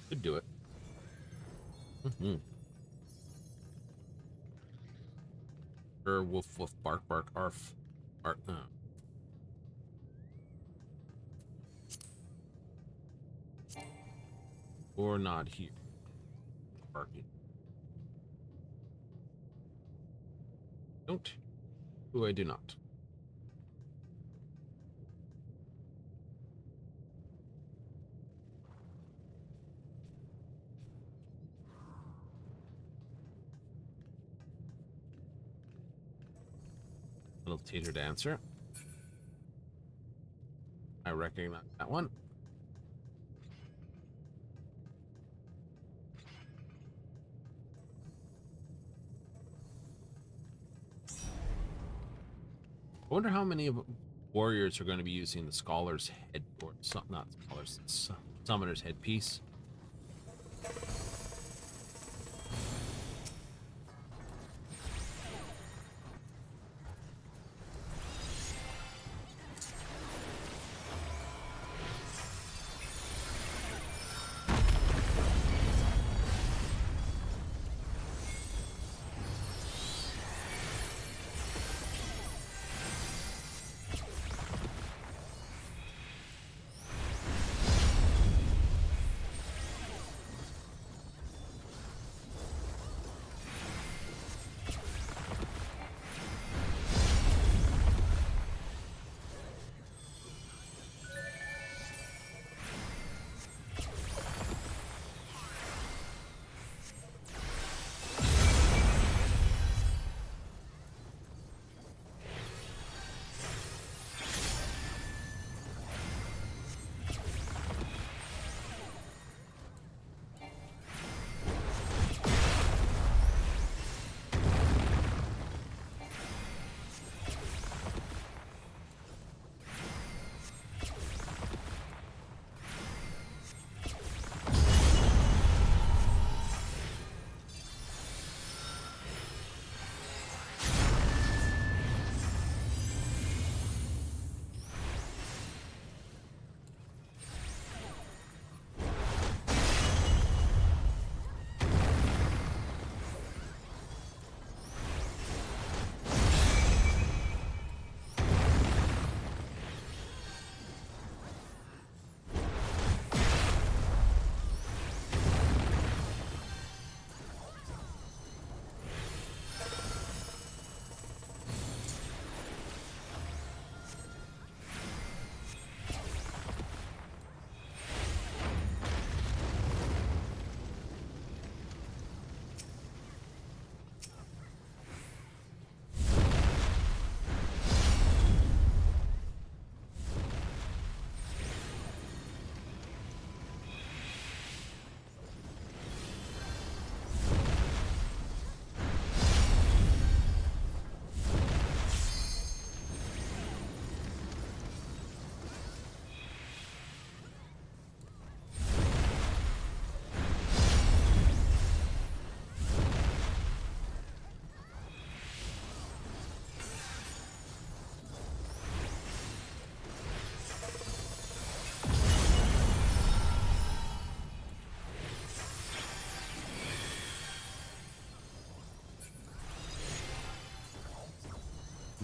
Could do it. Woof woof bark bark arf. Bark. Or not here. Barking. Don't. Who I do not. Little tater dancer. I recognize that one. I wonder how many of warriors are going to be using the scholar's head, or not scholars, summoner's headpiece.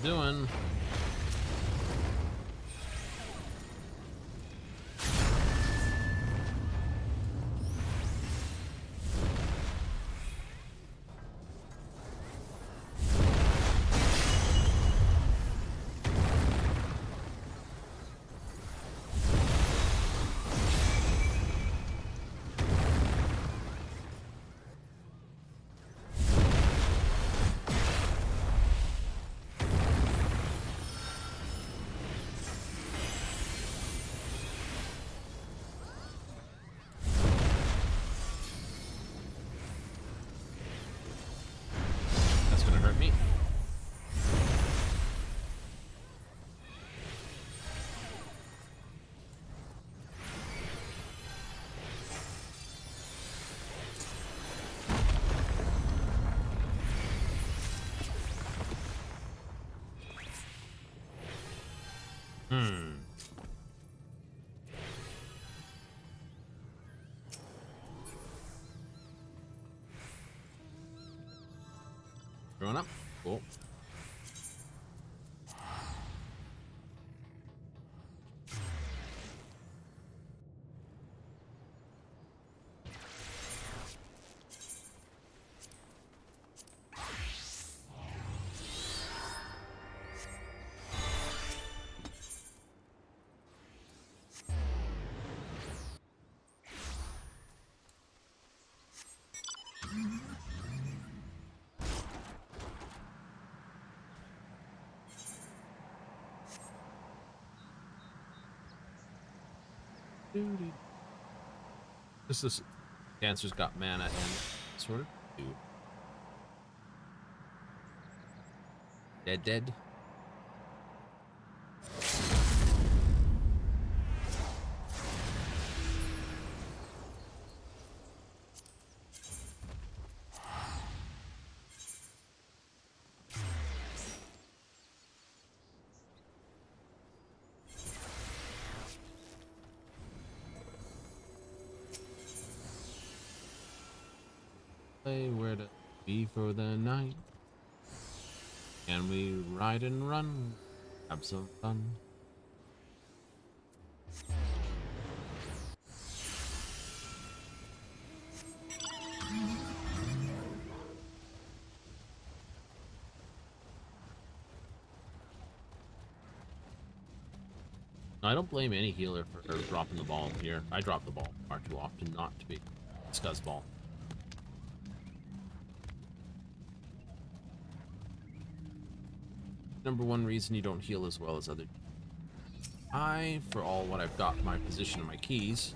Doing. That's gonna hurt me. Growing up. Cool. This is Dancer's got mana and sort of do. Dead. Where to be for the night? Can we ride and run? Have some fun. I don't blame any healer for dropping the ball here. I drop the ball far too often not to be scuzzball. Number one reason you don't heal as well as other. For all what I've got my position and my keys.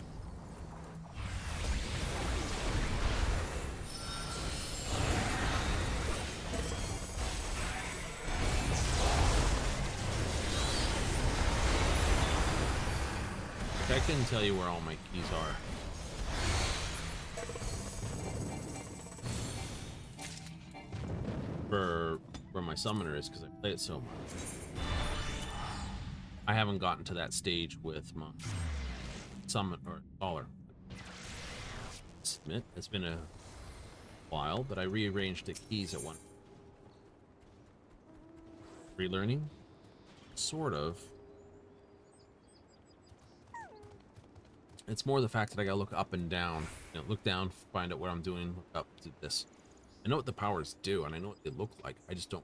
I can tell you where all my keys are. For where my summoner is, because I play it so much. I haven't gotten to that stage with my summon or scholar. Admit it's been a while, but I rearranged the keys at one. Relearning, sort of. It's more the fact that I gotta look up and down. You know, look down, find out what I'm doing. Look up to this. I know what the powers do, and I know what they look like. I just don't.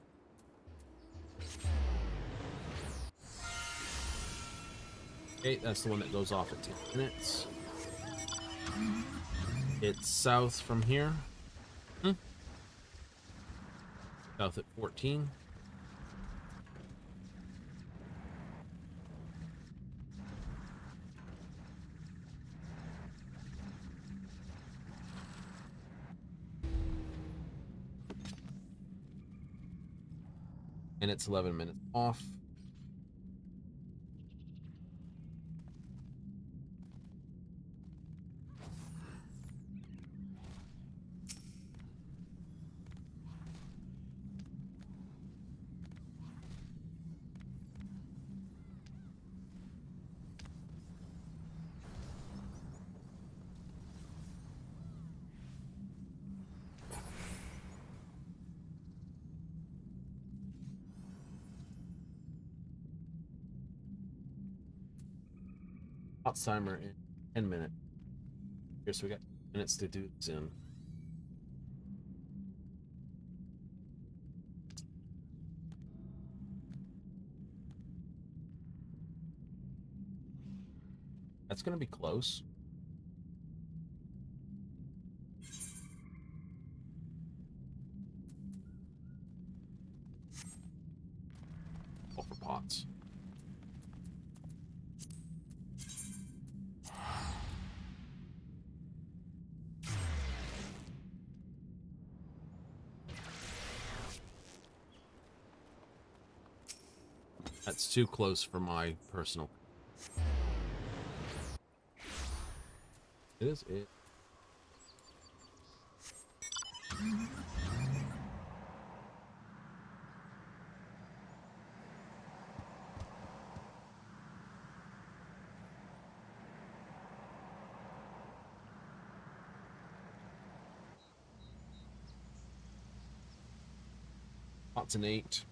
Okay, that's the one that goes off at 10 minutes. It's south from here. South at 14. And it's 11 minutes off. Hot timer in 10 minutes. Here, so we got minutes to do this in. That's gonna be close. All for pots. That's too close for my personal. Is it? Pots an 8.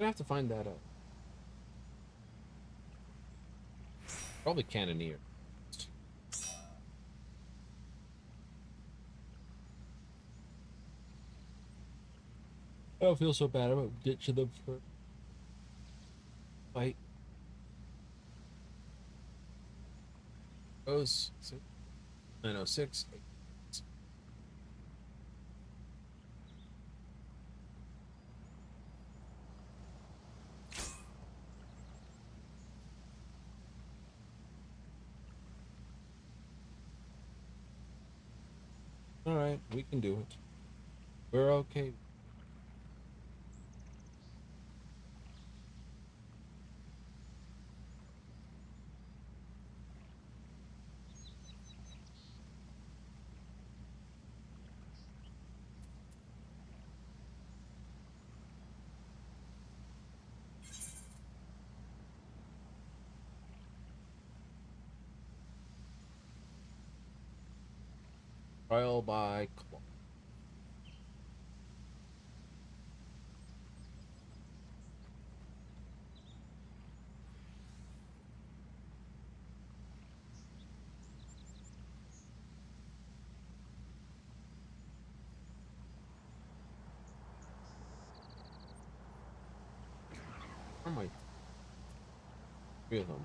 I have to find that out. Probably Cannoneer. I don't feel so bad about ditching them for fight. Goes 906. All right, we can do it. We're okay. Trial by claw. Where am I? 3 of them.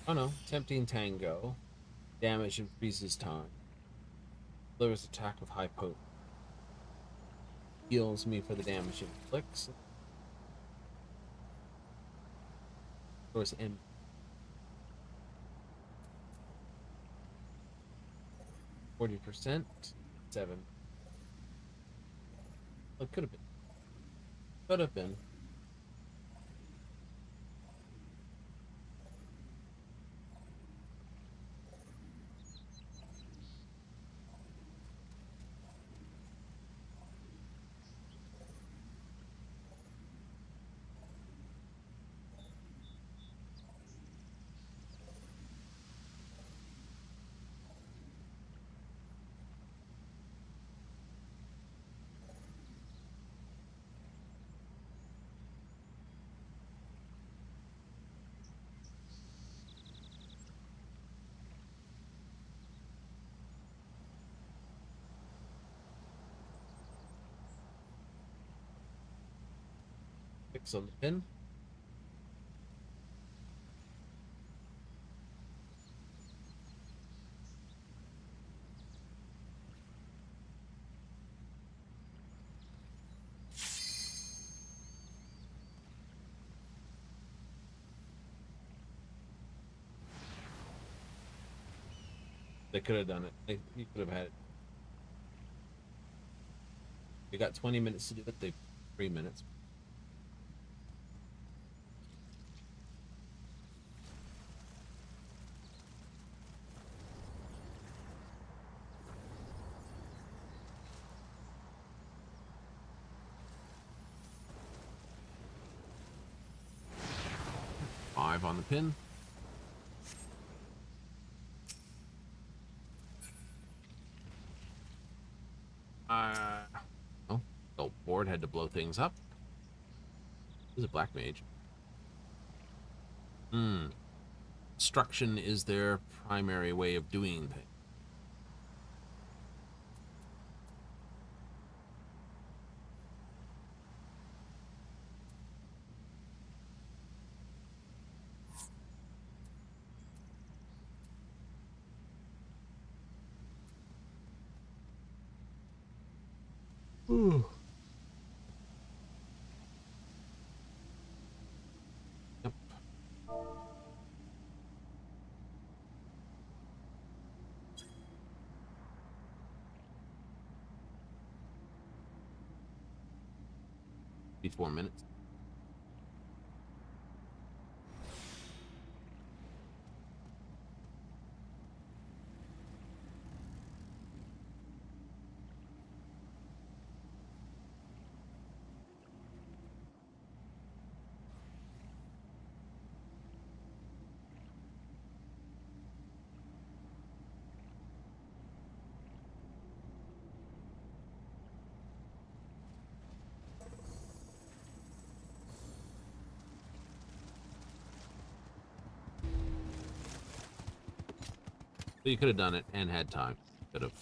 Oh no, tempting tango. Damage increases time. Delivers attack with high potent. Heals me for the damage it inflicts. Course M. 40%. 7. Well, it could have been. Could have been. Fix on the pin. They could have done it. You could have had it. We got 20 minutes to do it. They 3 minutes. Five on the pin. to blow things up. This is a black mage. Destruction is their primary way of doing things. Ooh. Yep. Be 4 minutes. So you could have done it and had time. Could have.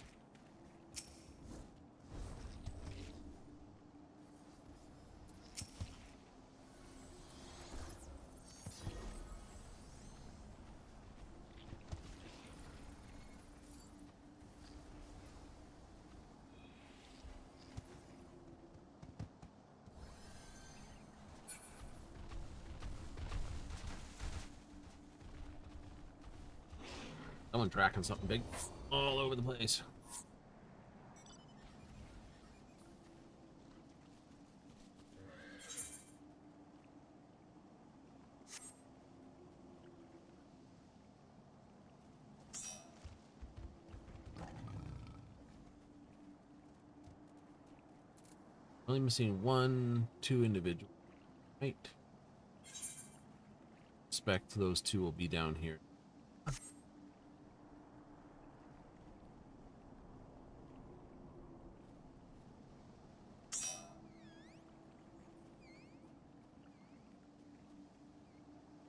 Someone tracking something big all over the place. Only missing 2 individuals. Right. Expect those 2 will be down here.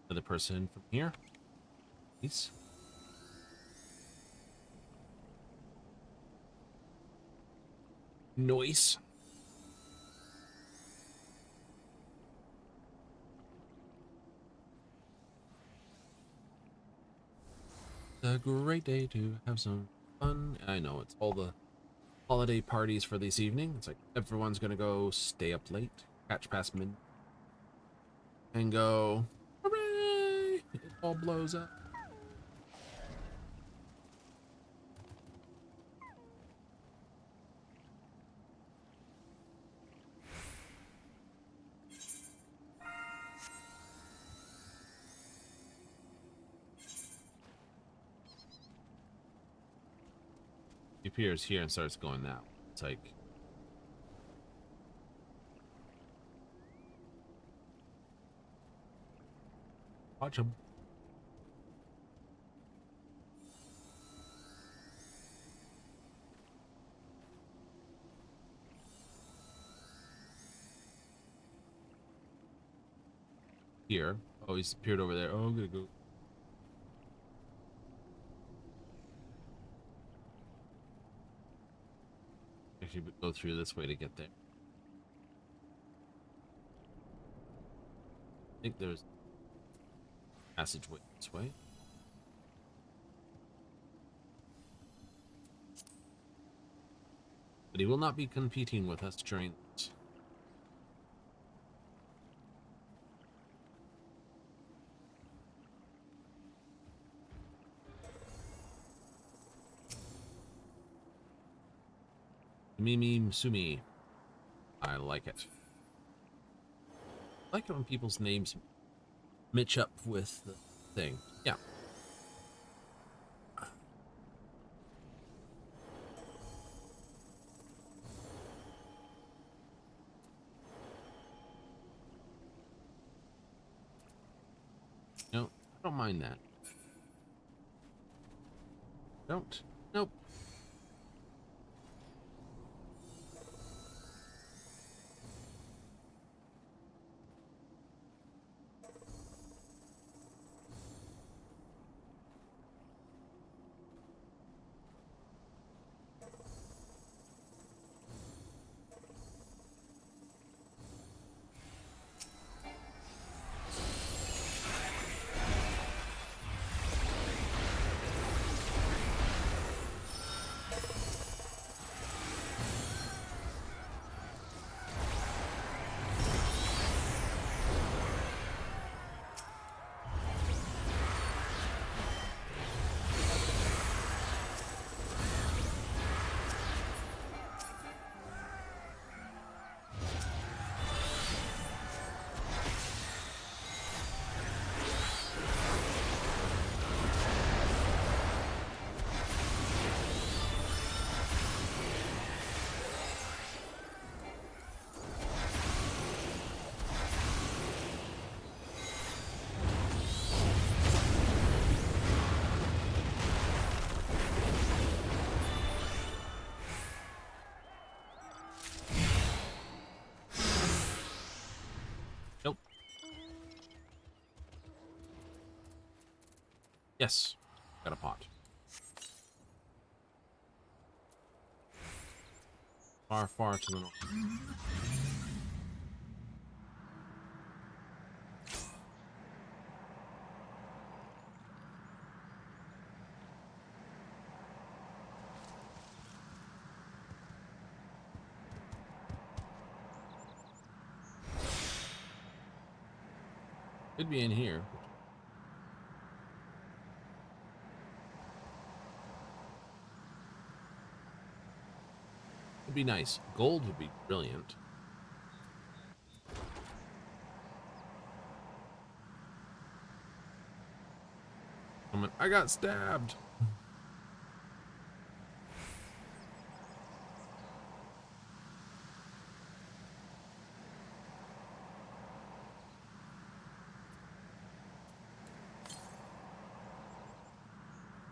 Another person from here. Please. Noise. A great day to have some fun. I know it's all the holiday parties for this evening. It's like everyone's gonna go stay up late, catch past midnight, and go, hooray! It all blows up. He appears here and starts going that way. It's like, watch him. Here. Oh, he's appeared over there. Oh, I'm gonna go. Actually, go through this way to get there. I think there's passageway this way. But he will not be competing with us during this. Mimi Sumi. I like it. I like it when people's names match up with the thing. Yeah. No, I don't mind that. Don't. Nope. Yes, got a pot. Far, far to the north. Could be in here. Would be nice. Gold would be brilliant. I got stabbed.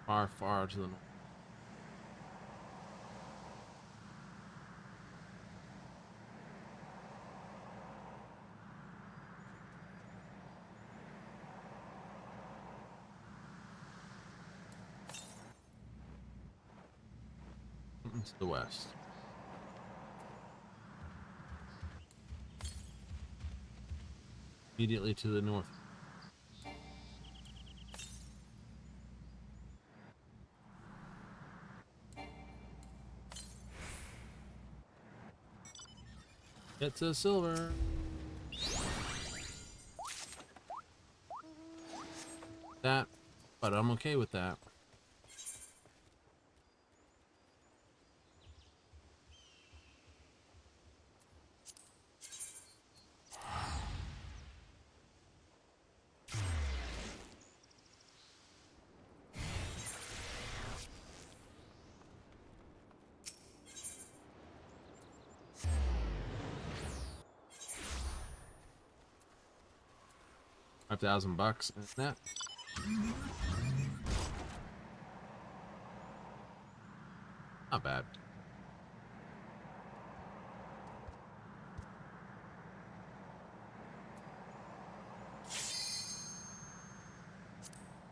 Far, far to the north. Something to the west. Immediately to the north. It's a silver. That, but I'm okay with that. $5,000 and that. Not bad.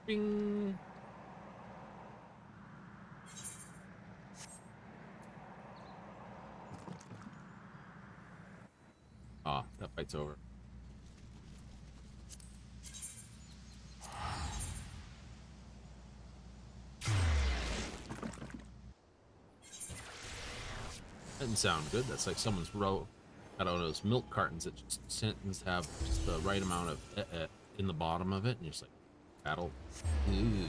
Bing. Ah, that fight's over. Doesn't sound good. That's like someone's row. I don't know, those milk cartons that just sentence have just the right amount of in the bottom of it, and you're just like, battle. Ooh.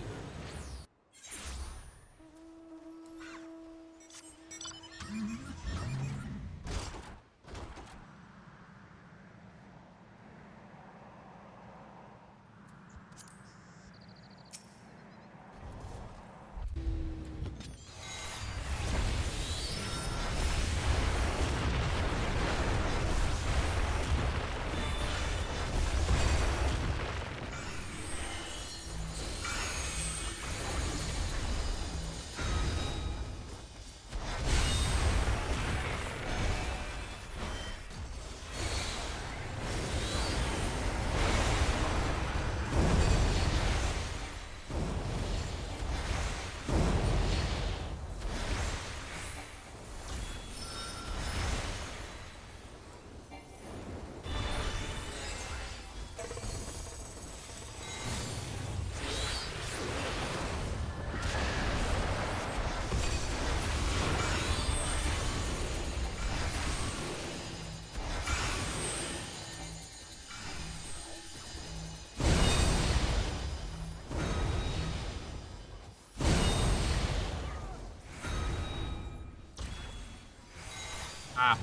Ah.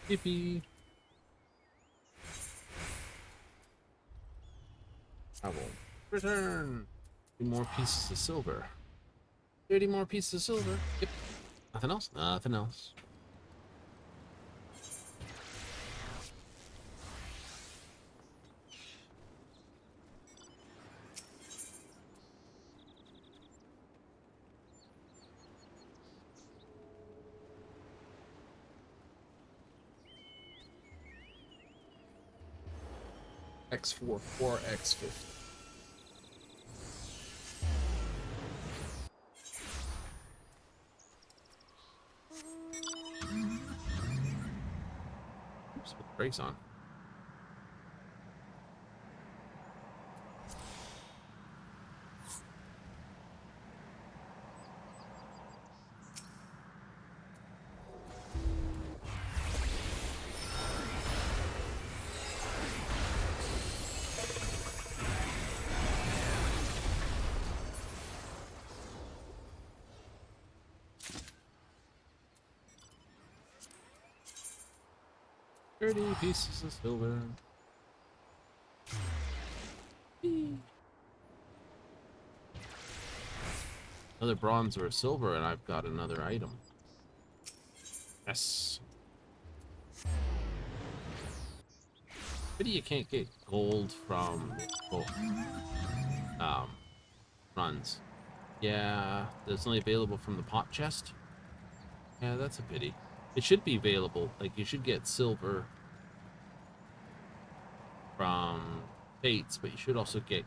Yippee. I will return. 2 more pieces of silver. 30 more pieces of silver. Yep. Nothing else? Nothing else. X4, 4X50. Oops, put the brakes on. Thirty pieces of silver. Another bronze or a silver, and I've got another item. Yes. Pity you can't get gold from runs. Yeah, that's only available from the pot chest. Yeah, that's a pity. It should be available. Like, you should get silver from fates, but you should also get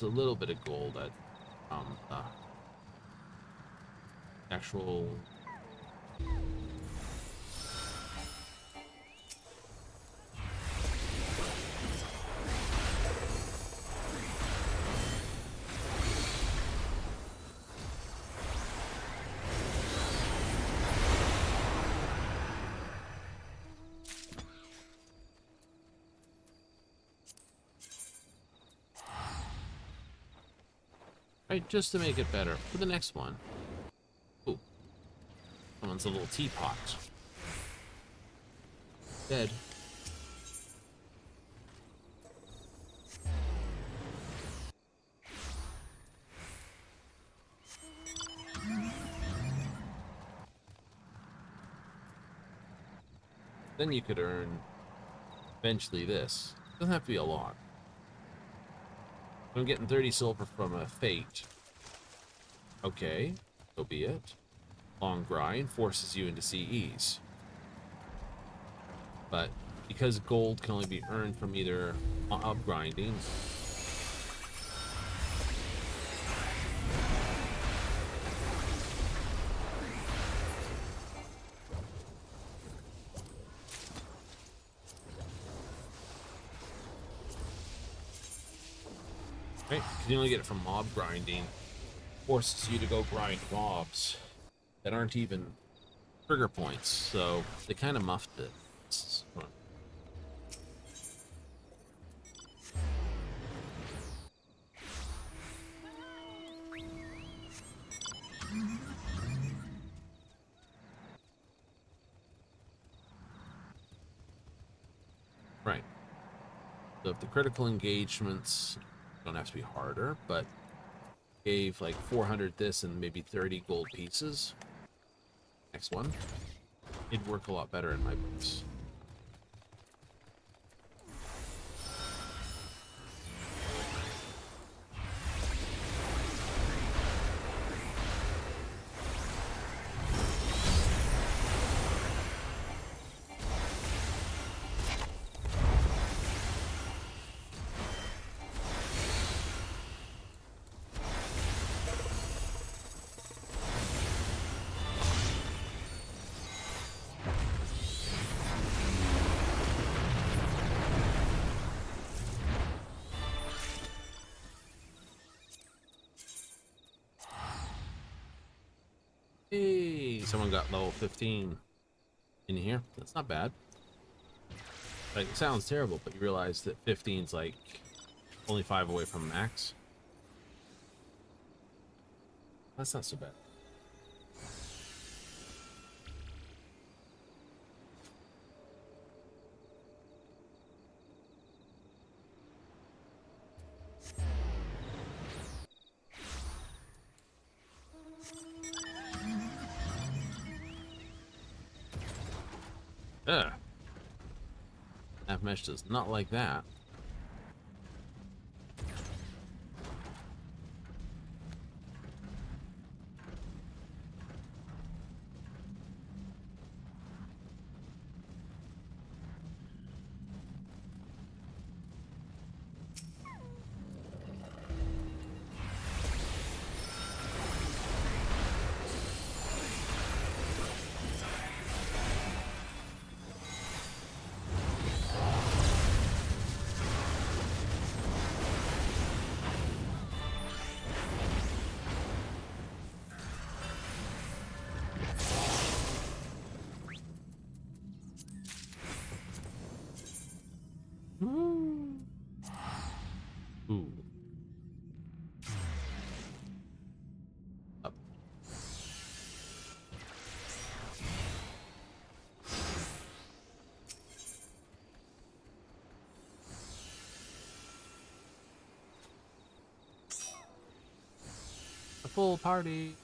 a little bit of gold at actual. Right, just to make it better for the next one. Ooh, someone's a little teapot. Dead. Then you could earn eventually this. Doesn't have to be a lot. I'm getting 30 silver from a fate. Okay, so be it. Long grind forces you into CEs. But because gold can only be earned from either upgrinding. Right? Because you only get it from mob grinding. Forces you to go grind mobs that aren't even trigger points. So they kind of muffed it. Right. So if the critical engagements don't have to be harder, but gave like 400 this and maybe 30 gold pieces. Next one. It'd work a lot better in my books. Hey, someone got level 15 in here. That's not bad. Like, it sounds terrible, but you realize that 15's like only 5 away from max. That's not so bad. Ugh. Half mesh does not like that. Ooh. Up. A full party.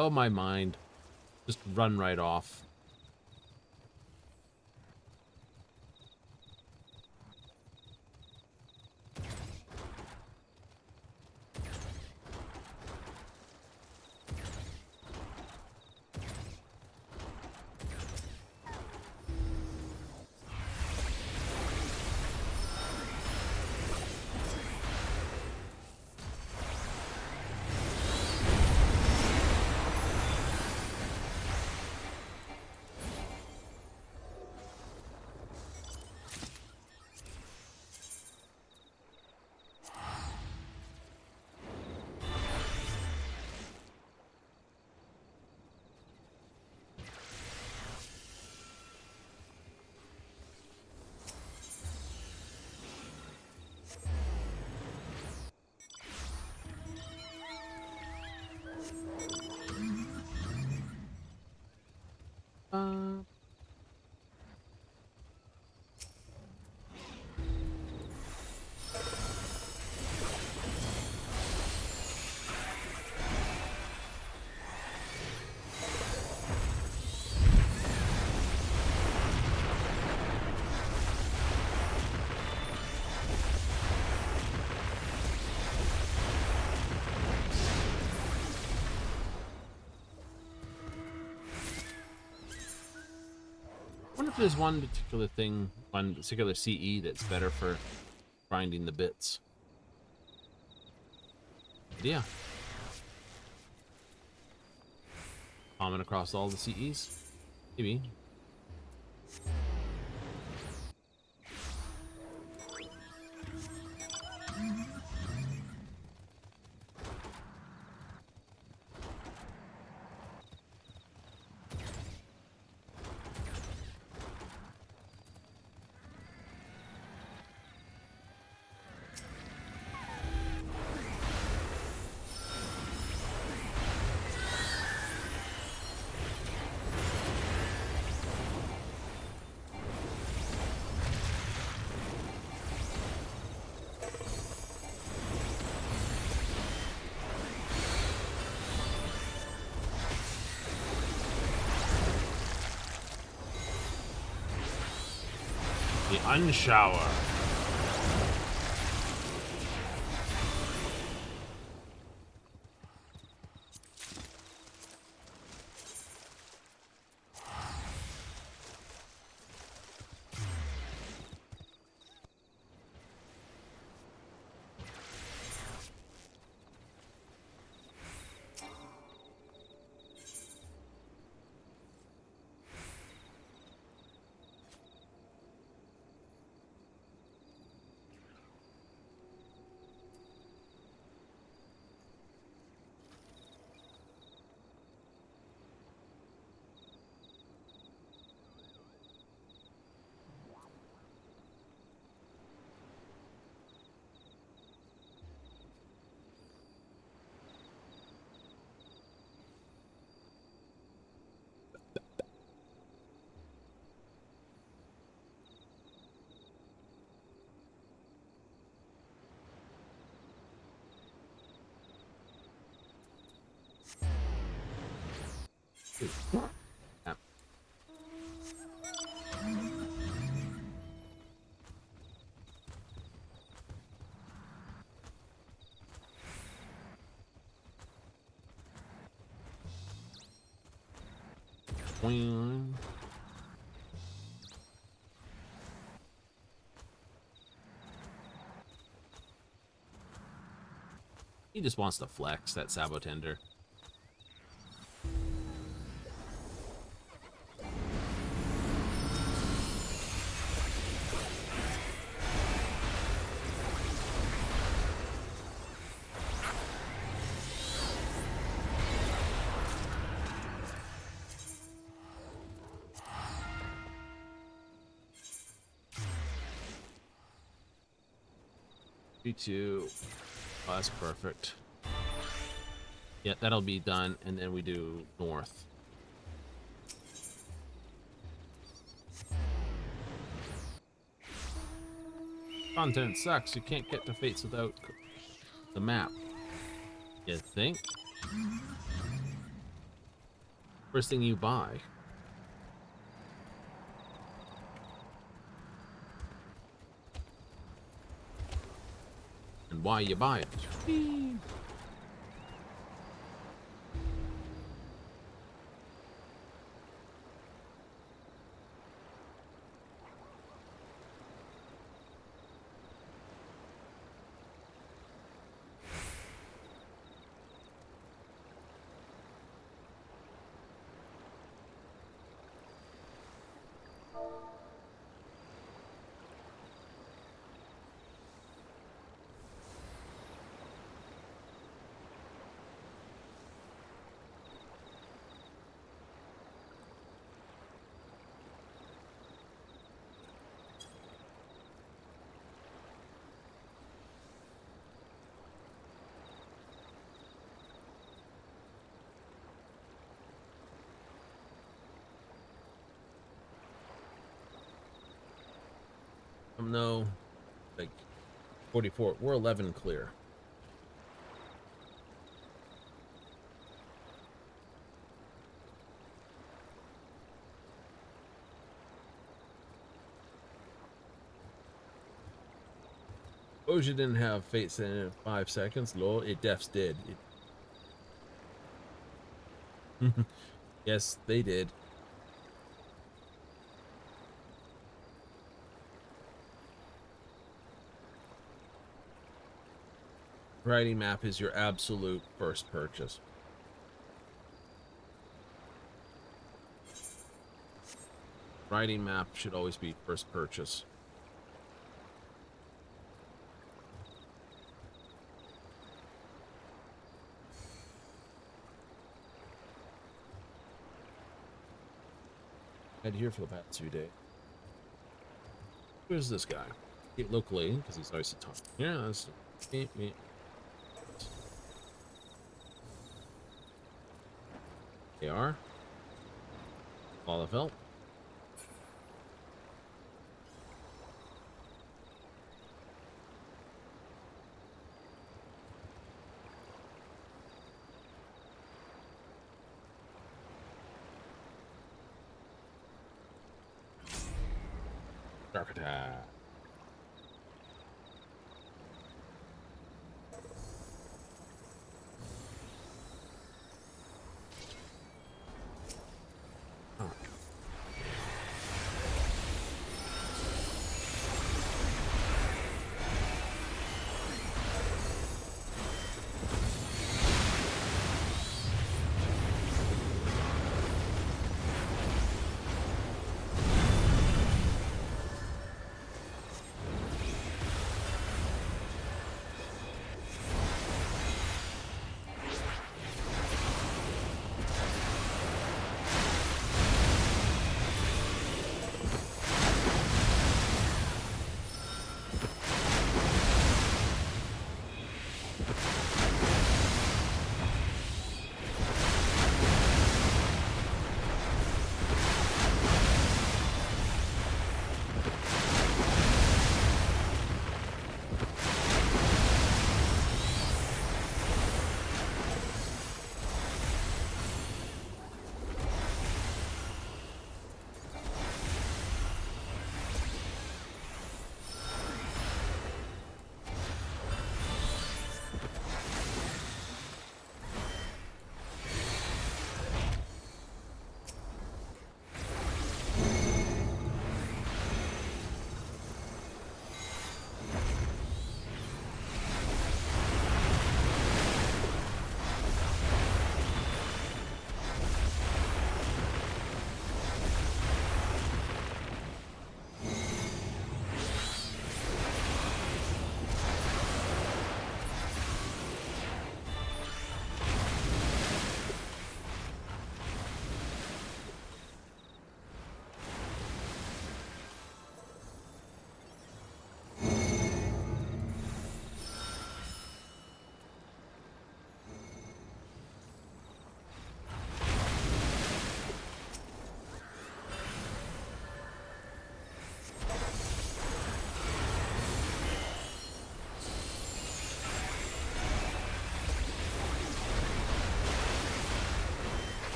Oh, my mind. Just run right off. Uh, I wonder if there's one particular thing, one particular CE that's better for grinding the bits. Yeah. Common across all the CEs? Maybe. The unshower. Ooh. Yeah. Boing. He just wants to flex, that Sabotender. Two. Oh, that's perfect. Yeah, that'll be done, and then we do north. Content sucks. You can't get to Fates without the map. You think? First thing you buy. And why you buy it. No, like 44. We're 11 clear. Oja didn't have Fates in 5 seconds. Lol, it defs did. Yes, they did. Writing map is your absolute first purchase. Writing map should always be first purchase. Head here for the past 2 days. Where's this guy? Locally, because he's always a top. Yeah, that's me. They are. All of help. Dark attack.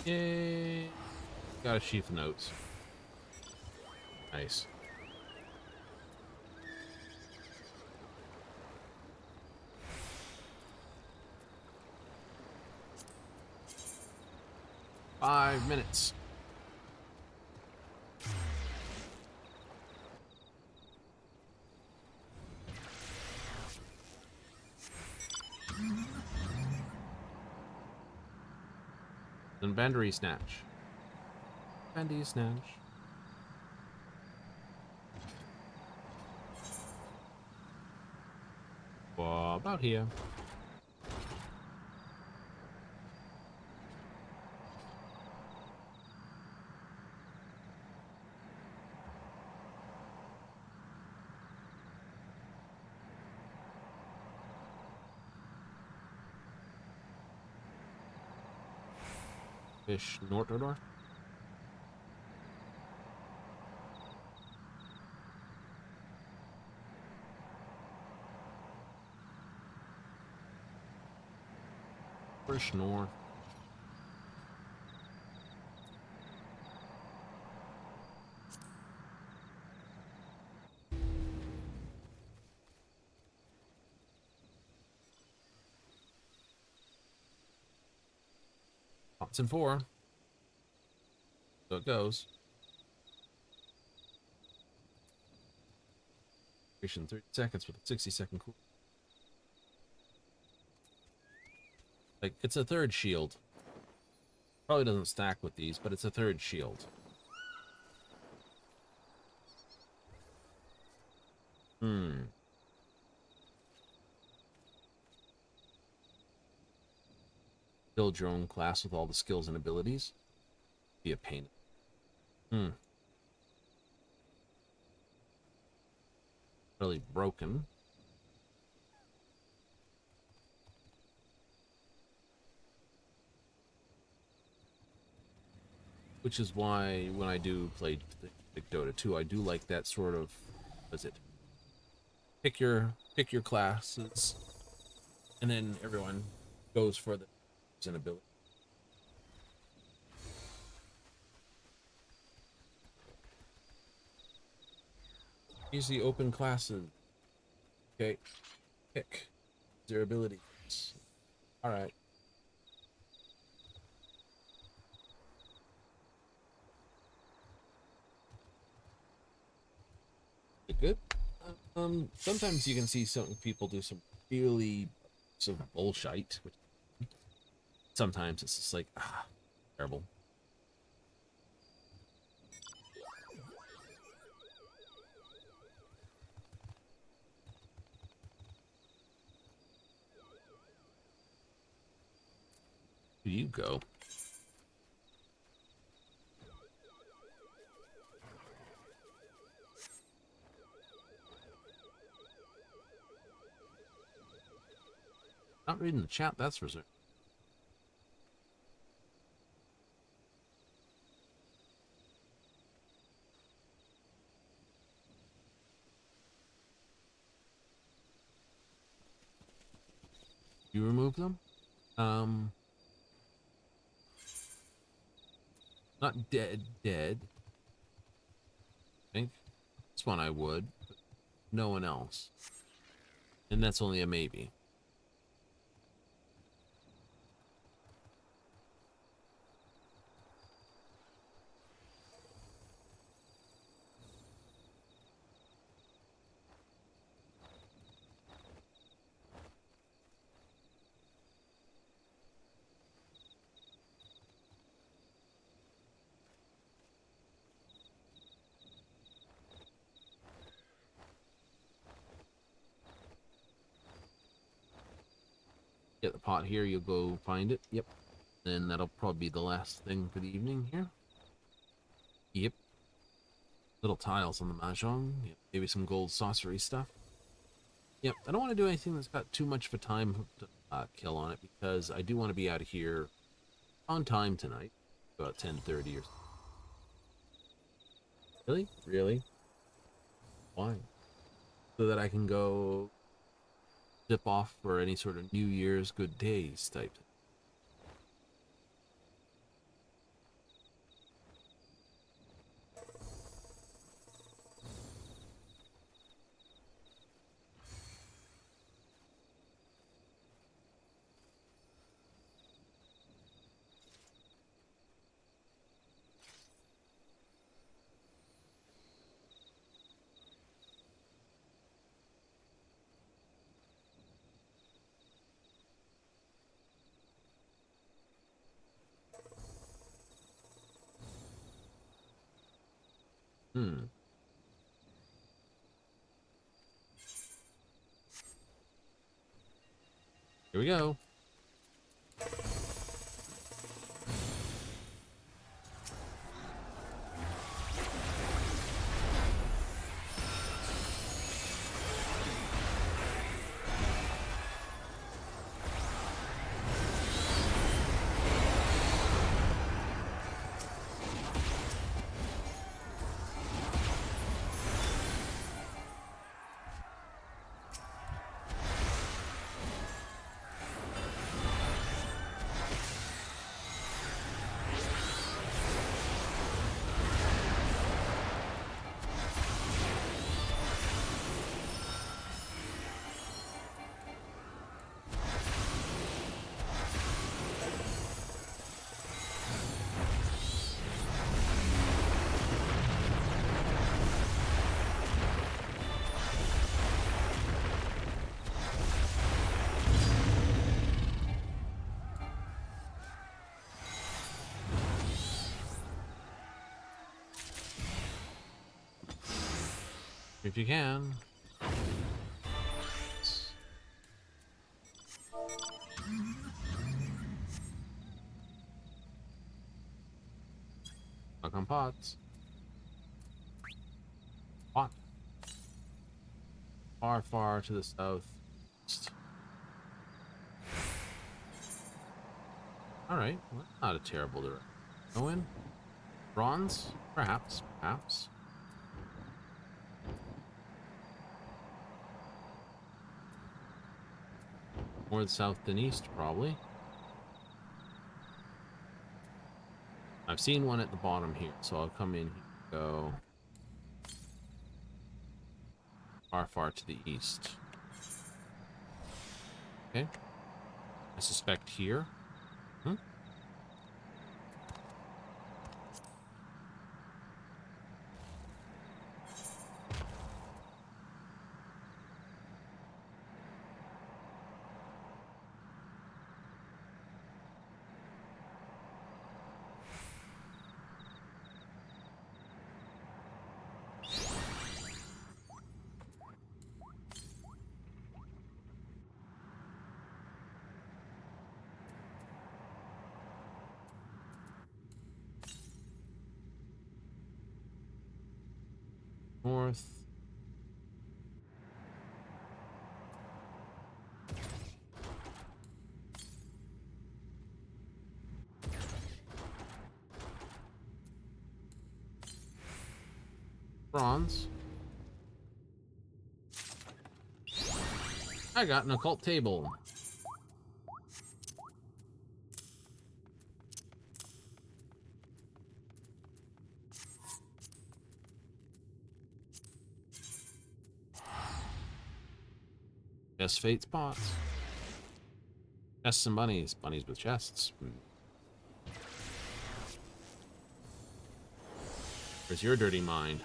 Yay! Got a sheaf of notes. Nice. Five minutes. Then Bandery Snatch. Bandy Snatch. Well, about here. Fish Norterdorf. Fish North. Pots in 4. So it goes. Duration 30 seconds with a 60-second cool. Like, it's a third shield. Probably doesn't stack with these, but it's a third shield. Build your own class with all the skills and abilities. Be a pain. Really broken. Which is why when I do play Dota 2, I do like that sort of, what is it? Pick your classes, and then everyone goes for the ability. Easy open classes. Okay. Pick their abilities. Alright. Good. Sometimes you can see some people do some really some bullshit. Which sometimes it's just like, terrible. Here you go. Not reading the chat, that's for certain. You remove them? Not dead. I think this one I would, but no one else. And that's only a maybe. Get the pot here, you'll go find it. Yep. Then that'll probably be the last thing for the evening here. Yep. Little tiles on the mahjong. Yep. Maybe some gold sorcery stuff. Yep. I don't want to do anything that's got too much of a time to kill on it, because I do want to be out of here on time tonight. About 10:30 or so. Really? Really? Why? So that I can go dip off for any sort of New Year's good days type. Hmm. Here we go. If you can. Knock on pots. Pot. Far, far to the south. Alright, well, not a terrible direction. Go in. Bronze? Perhaps. Perhaps. More south than east, probably. I've seen one at the bottom here, so I'll come in here. Go far, far to the east. Okay. I suspect here. Hmm? North. Bronze. I got an occult table. Chest fate spots. Chests and bunnies. Bunnies with chests. Where's your dirty mind?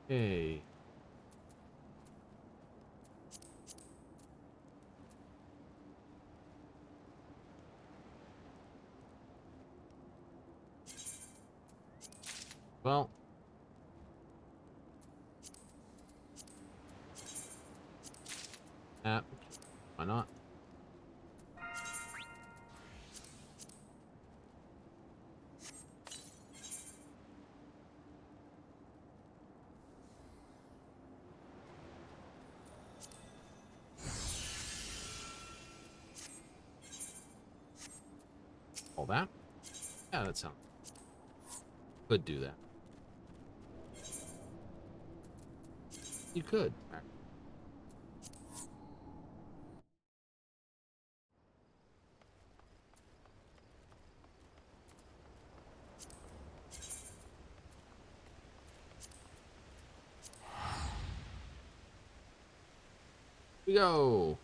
Okay. Well, why not? All that? Yeah, that sounds. Could do that. You could. Here we go.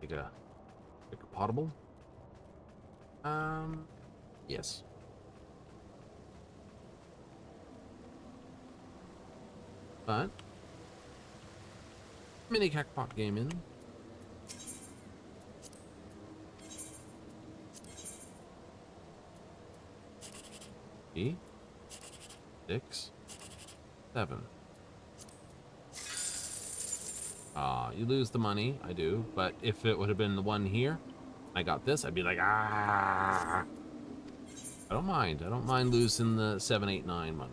Make a potable. Yes. But mini crackpot game in. E 6 7. You lose the money. I do, but if it would have been the one here, I got this, I'd be like, ah. I don't mind. I don't mind losing the 7, 8, 9 money.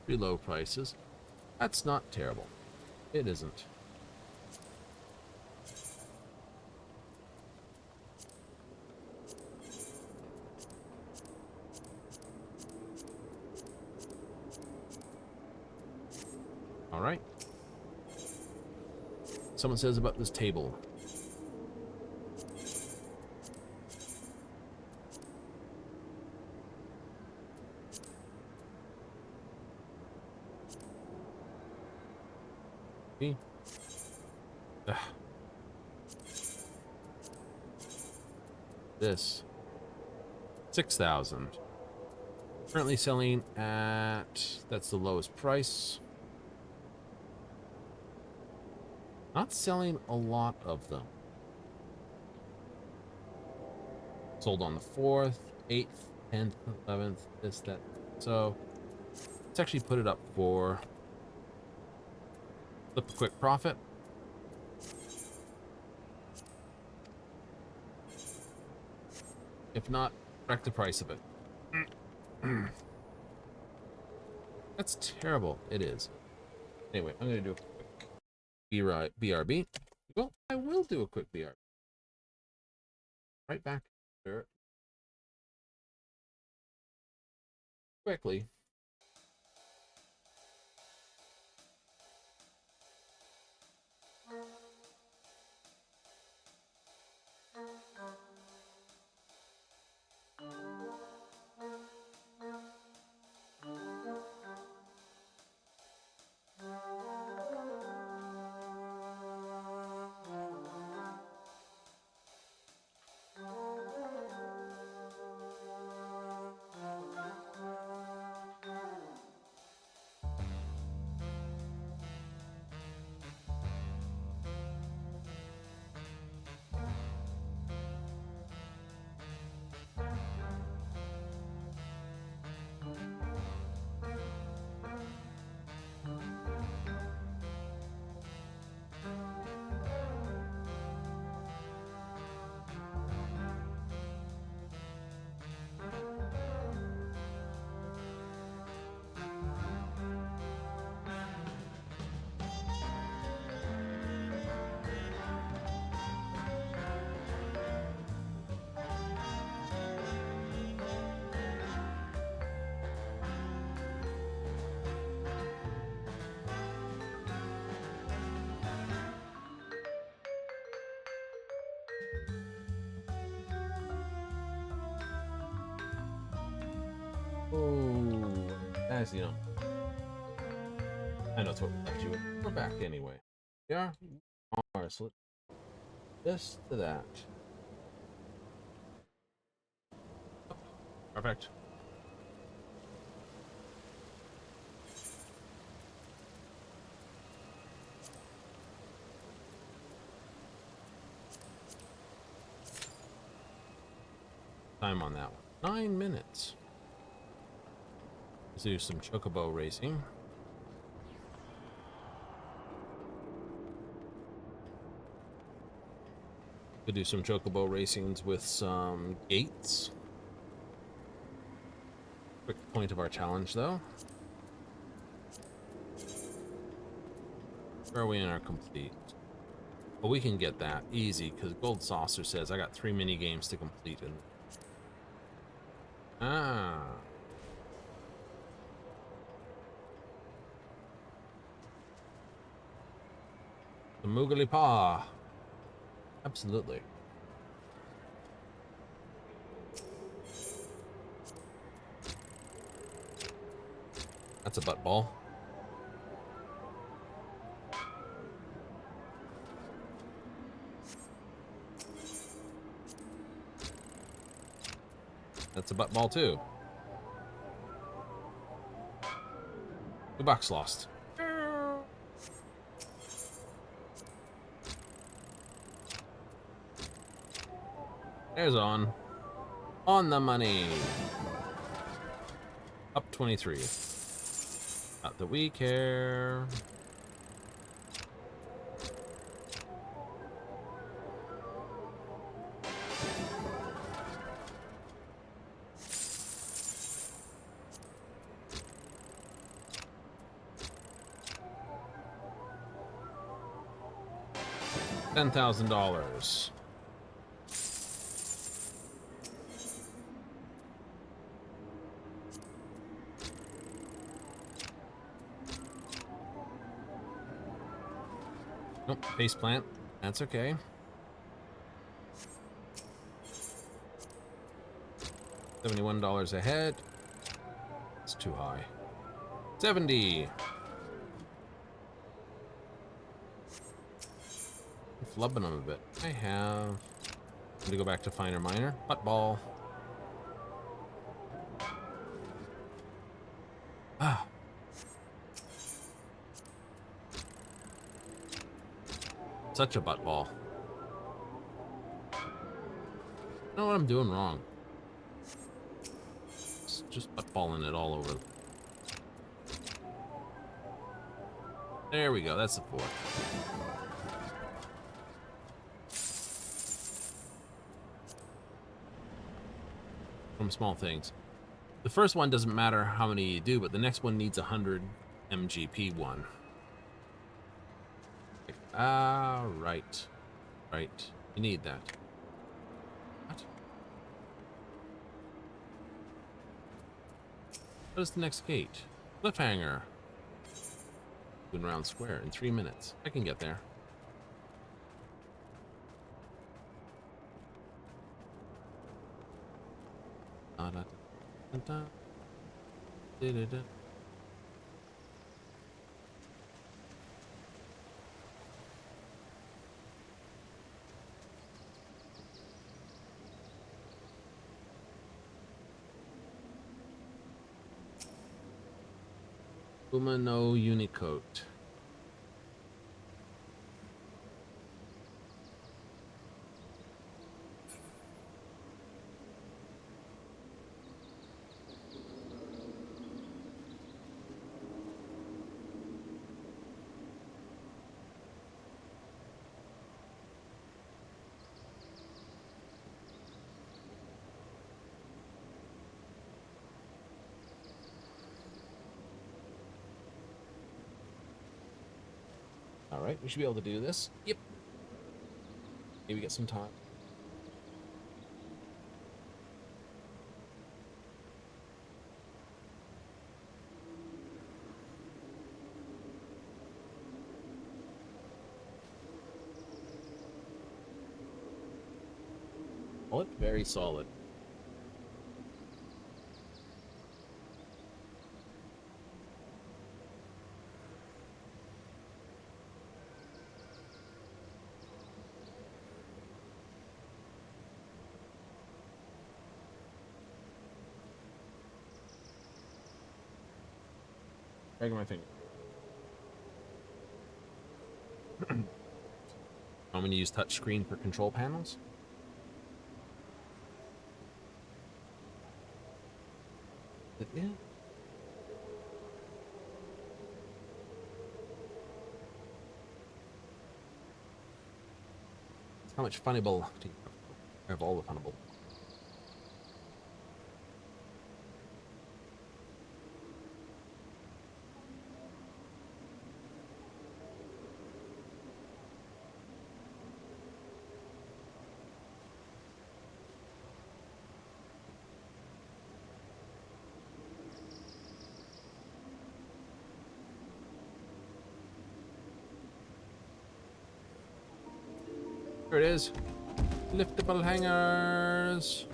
Pretty low prices. That's not terrible. It isn't. All right. Someone says about this table. See? Ugh. This 6,000. Currently selling at, that's the lowest price. Not selling a lot of them. Sold on the 4th, 8th, 10th, 11th, this, that. So let's actually put it up for flip a quick profit. If not, correct the price of it. That's terrible. It is. Anyway, I'm going to do a quick BRB. Well, I will do a quick BRB. Right back there. Quickly. Oh, as you know, I know it's what we left you with. We're back anyway. We are. Alright, so this to that. Perfect. Time on that one. 9 minutes. Let's do some chocobo racing. Could do some chocobo racings with some gates. Quick point of our challenge, though. Where are we in our complete? Well, we can get that easy because Gold Saucer says I got 3 mini games to complete. And The Moogly Paw. Absolutely. That's a butt ball. That's a butt ball too. $2 lost. There's on. On the money. Up 23. Not that we care. $10,000. Nope, face plant. That's okay. $71 ahead. It's too high. 70. Flubbing them a bit. I have. I'm gonna go back to finer minor. Butt ball. Ah. Such a butt ball. I don't know what I'm doing wrong. It's just butt balling it all over. There we go. That's the fourth. From small things. The first one doesn't matter how many you do, but the next one needs 100 MGP one. Ah, right. Right. You need that. What? What is the next gate? Cliffhanger. Going around square in 3 minutes. I can get there. Uma no Unicoat. All right, we should be able to do this. Yep. Maybe get some time. Solid, very solid. Dragging my finger. I'm going to use touchscreen for control panels. Is it? How much funnable do you have? All the funnable. There it is. Liftable hangers.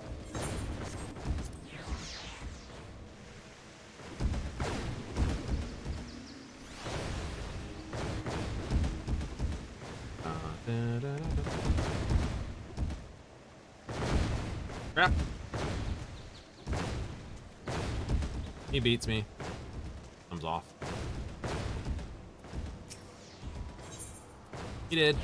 Crap. He beats me. Comes off. He did.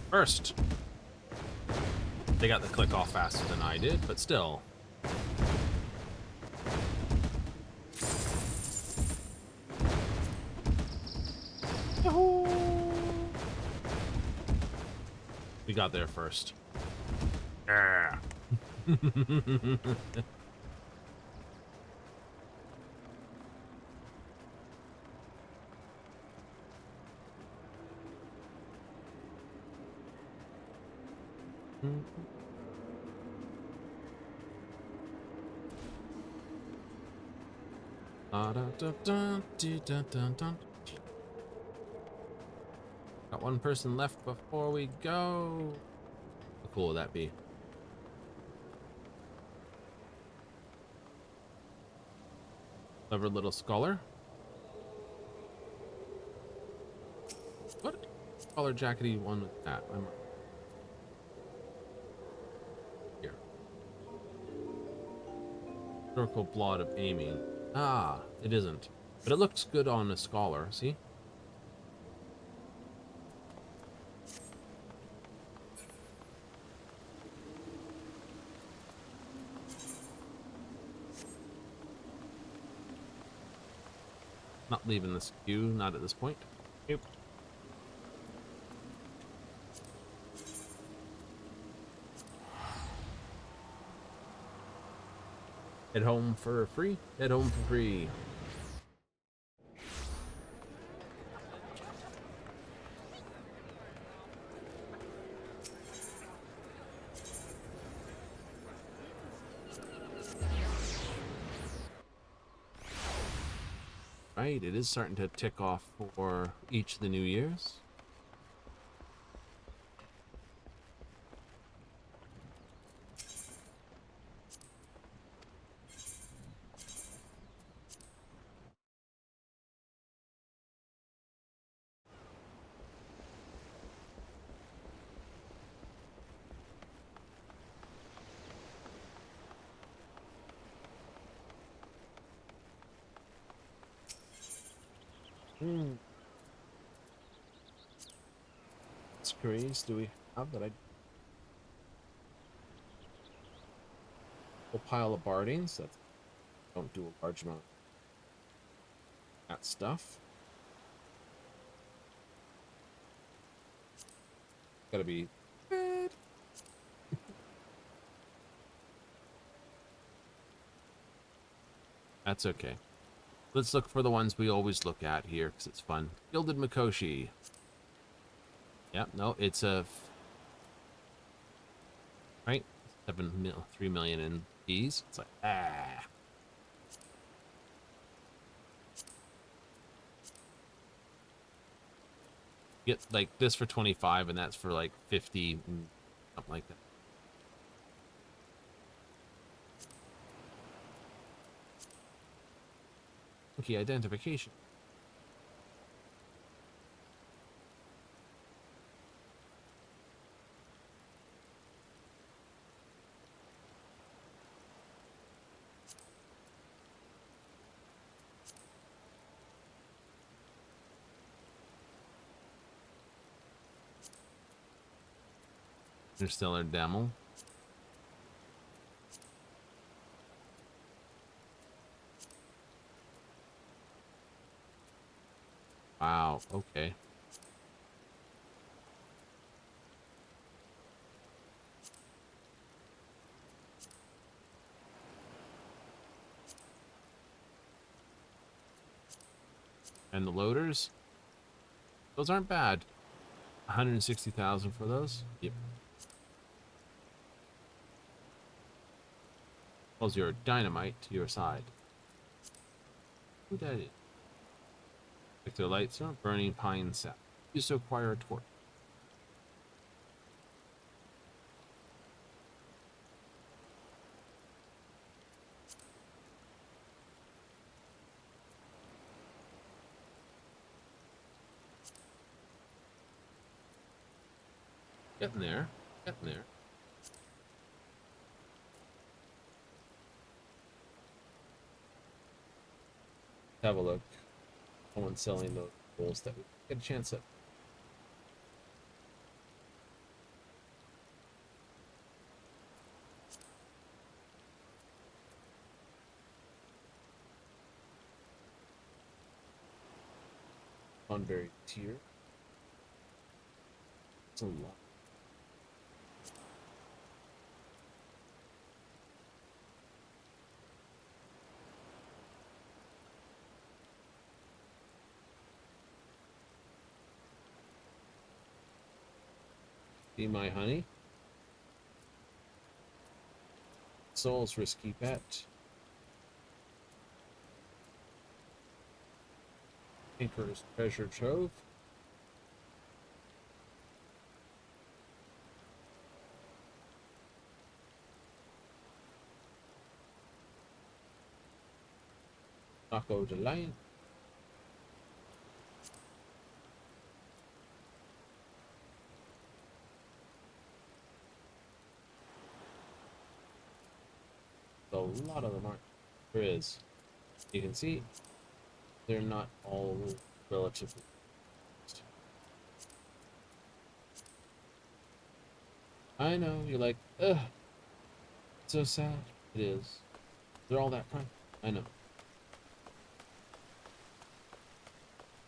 First. They got the click off faster than I did, but still. Yahoo! We got there first. Yeah. Got one person left before we go. How cool would that be? Clever little scholar. What color jackety one with that? Here. Circle blot of aiming. Ah, it isn't. But it looks good on a scholar, see? Not leaving this queue, not at this point. Nope. Head home for free. Head home for free. Right, it is starting to tick off for each of the New Year's. Screens do we have that I whole pile of bardings that don't do a large amount of that stuff. Gotta be good. That's okay. Let's look for the ones we always look at here because it's fun. Gilded Mikoshi. Yep, no, it's a right 3 million in fees. It's like get like this for 25, and that's for like 50, something like that. Okay, identification. Interstellar demo. Wow, okay. And the loaders, those aren't bad. 160,000 for those. Yep. Pulls your dynamite to your side. Who that is? Victor Lightstone, burning pine sap. Used to acquire a torch. Getting there. Getting there. Have a look. Someone's selling those rolls that we get a chance at. Unburied tier. It's a lot. Be my honey. Soul's risky bet. Tinker's treasure trove. Taco de Lion. A lot of them aren't. There is. You can see they're not all relatively. I know, you're like, ugh, it's so sad. It is. They're all that price. I know.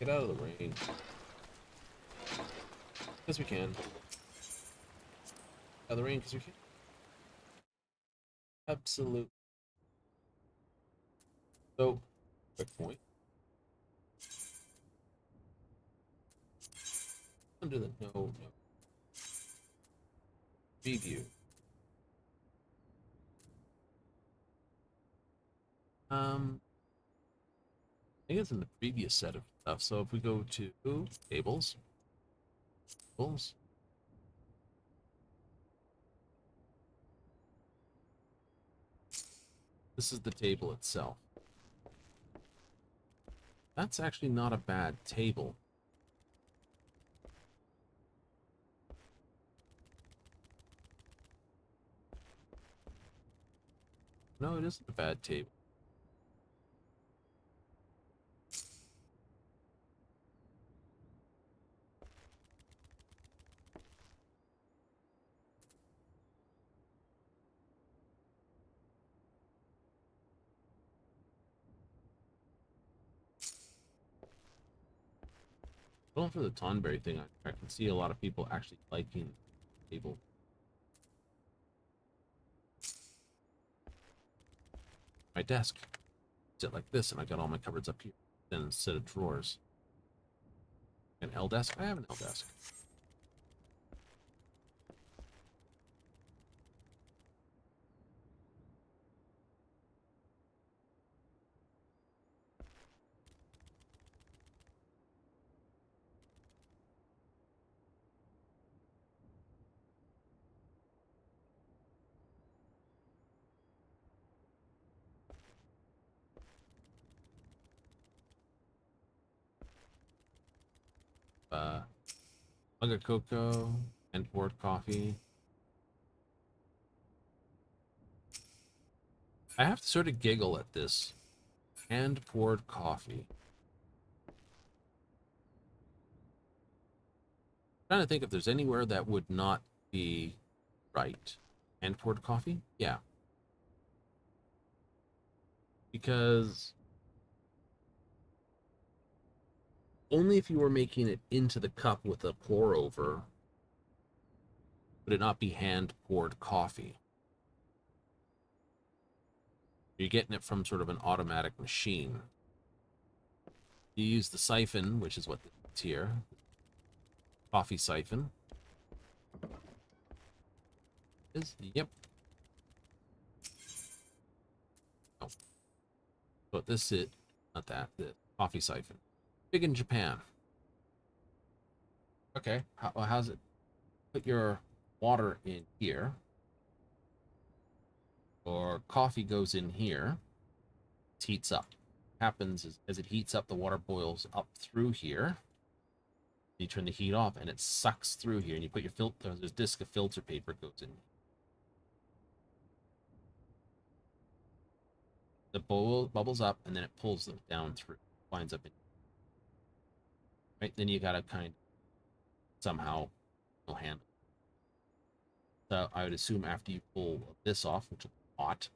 Get out of the rain. Because we can. Out of the rain because we can. Absolute. So, quick point. Under the no. Preview. I think it's in the previous set of stuff. So if we go to tables, this is the table itself. That's actually not a bad table. No, it isn't a bad table. Going for the Tonberry thing, I can see a lot of people actually liking the table. My desk. Sit like this, and I got all my cupboards up here. Then instead of drawers. An L desk? I have an L desk. Mug of cocoa and poured coffee. I have to sort of giggle at this. And poured coffee. I'm trying to think if there's anywhere that would not be right. And poured coffee? Yeah. Because only if you were making it into the cup with a pour over would it not be hand poured coffee. You're getting it from sort of an automatic machine. You use the siphon, which is what it's here. Coffee siphon. Yep. Oh. But this is not that. The coffee siphon. Big in Japan. Okay. How's it? Put your water in here. Or coffee goes in here. It heats up. What happens is as it heats up, the water boils up through here. You turn the heat off, and it sucks through here. And you put your filter. There's a disc of filter paper goes in. The bowl bubbles up, and then it pulls them down through. Winds up in. Right, then you gotta kind of somehow handle. So I would assume after you pull this off, which will be hot.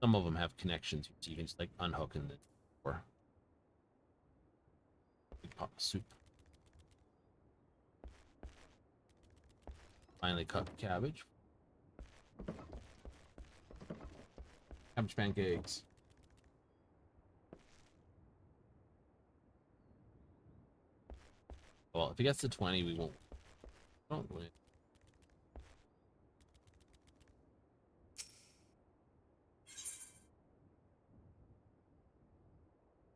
Some of them have connections, so you can just like unhook and then or big pot of soup. Finally cut cabbage. Cabbage pancakes. Well, if he gets to 20, we won't. Don't win.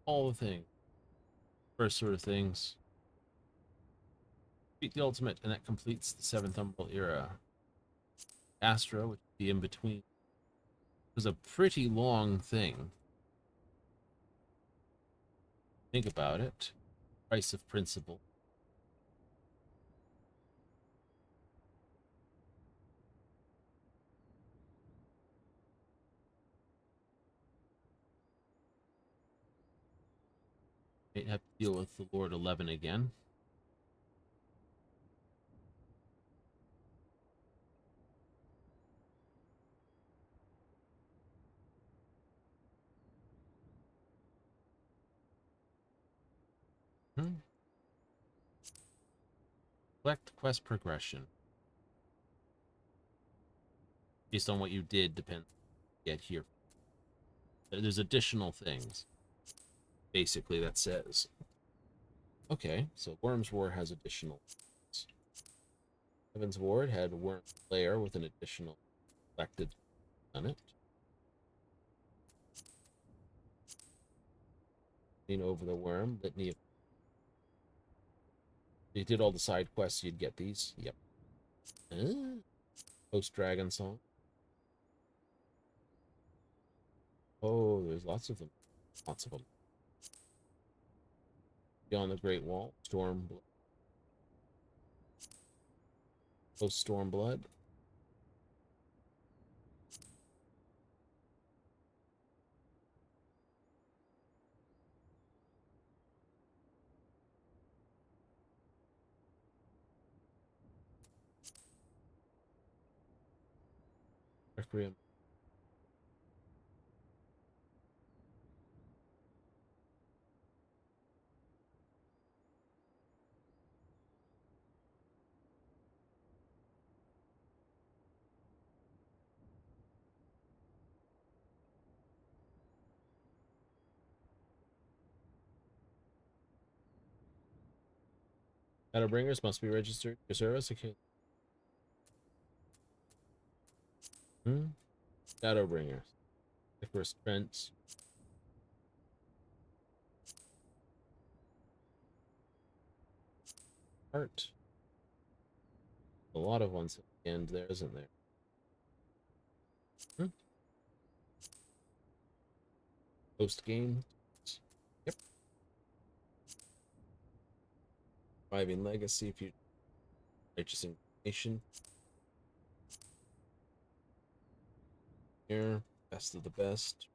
All the things. First sort of things. Beat the ultimate, and that completes the 7th Umbral era. Astra, which would be in between. It was a pretty long thing. Think about it. Price of principle. Might have to deal with the Lord 11 again. Select quest progression. Based on what you did, depends get here. There's additional things. Basically, that says. Okay, so Worm's War has additional things. Heaven's Ward had Worm's Lair with an additional selected on it. Lean over the worm, litany of. You did all the side quests, you'd get these. Yep. Post Dragon Song. Oh, there's lots of them. Lots of them. Beyond the Great Wall. Storm. Post Stormblood. Requiem. Shadowbringers must be registered for service. Okay. Shadowbringers. Icarus Trent. Art. A lot of ones at the end there, isn't there? Post game. Yep. Surviving Legacy, Future Righteous Indignation. Here, best of the best.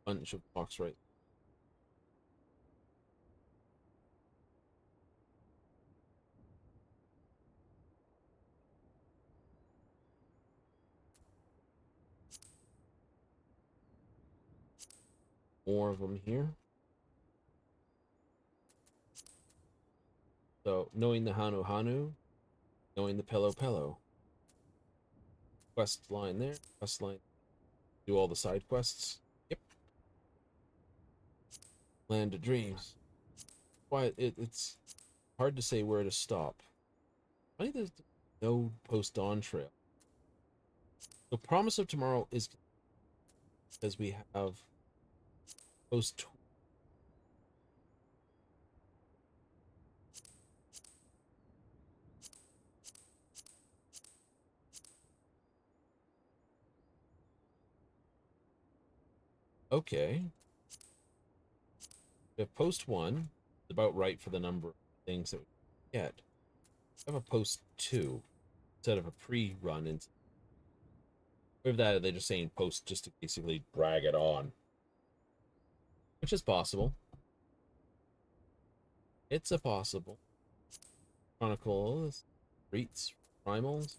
Bunch of box right. More of them here. So, knowing the Hanu Hanu, Knowing the Pello. Quest line there. Quest line. Do all the side quests. Yep. Land of Dreams. Why it's hard to say where to stop. Funny there's no post-dawn trail. The Promise of Tomorrow is because we have post. Okay. We have post 1. It's about right for the number of things that we get. We have a post 2 instead of a pre-run. And with that, they're just saying post just to basically drag it on, which is possible. It's a possible. Chronicles, Streets, Primals,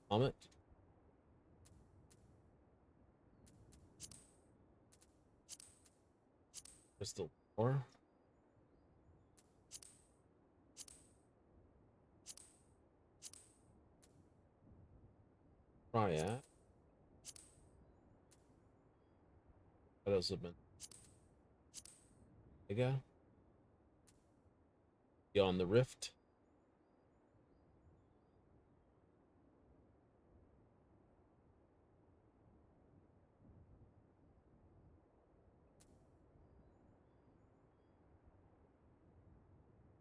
Comet. Crystal Core. Triad. What else have been? Mega. Beyond the Rift.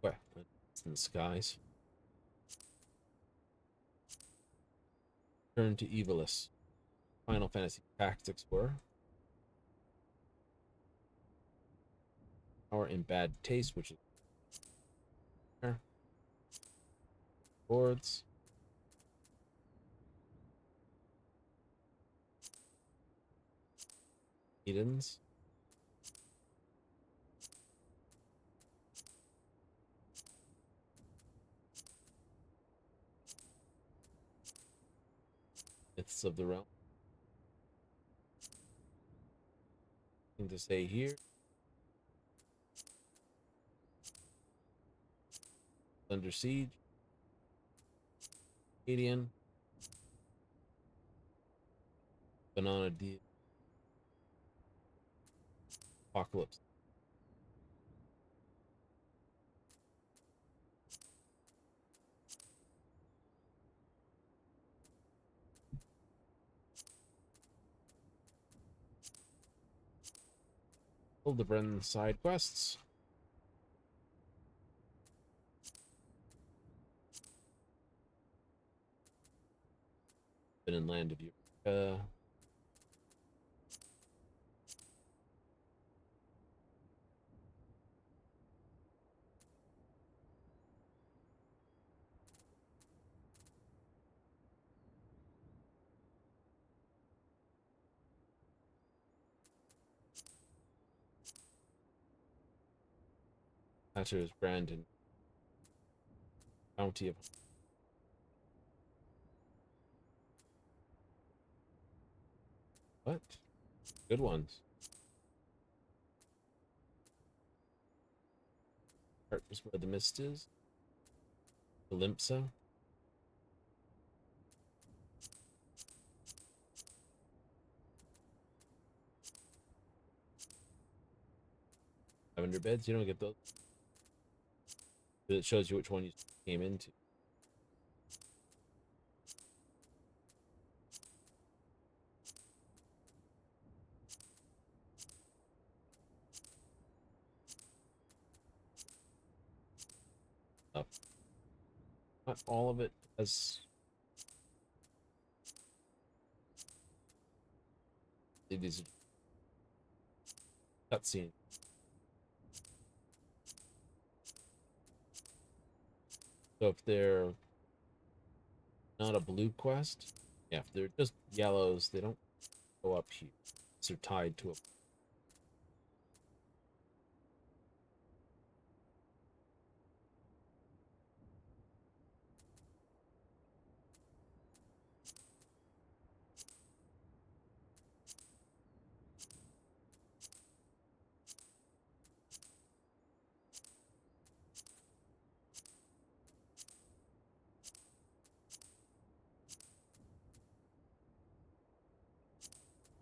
What? It's in the skies. Turn to Evilus. Final Fantasy Tactics were. Power in Bad Taste, which is there. Boards. Edens. Myths of the Realm. Nothing to say here. Under Siege. Acadian. Banana D. Apocalypse. Hildebrand side quests. Been in Land of Eureka. Hatcher's Brandon. Bounty of what? Good ones. Heart is where the mist is. Olympsa. Lavender beds. You don't get those. It shows you which one you came into. Up. Not all of it as it is cutscene. So if they're not a blue quest, yeah, if they're just yellows, they don't go up here. They're tied to a.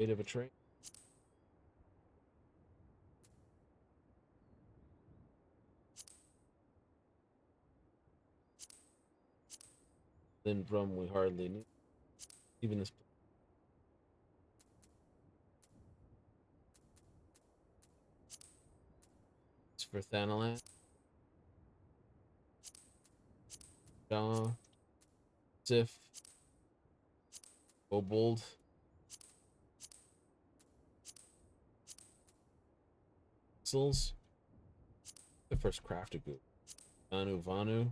Weight of a train. Then drum we hardly need. Even this. It's for Thanalan. Sif. Kobold. Pixels. The first crafted group. Vanu.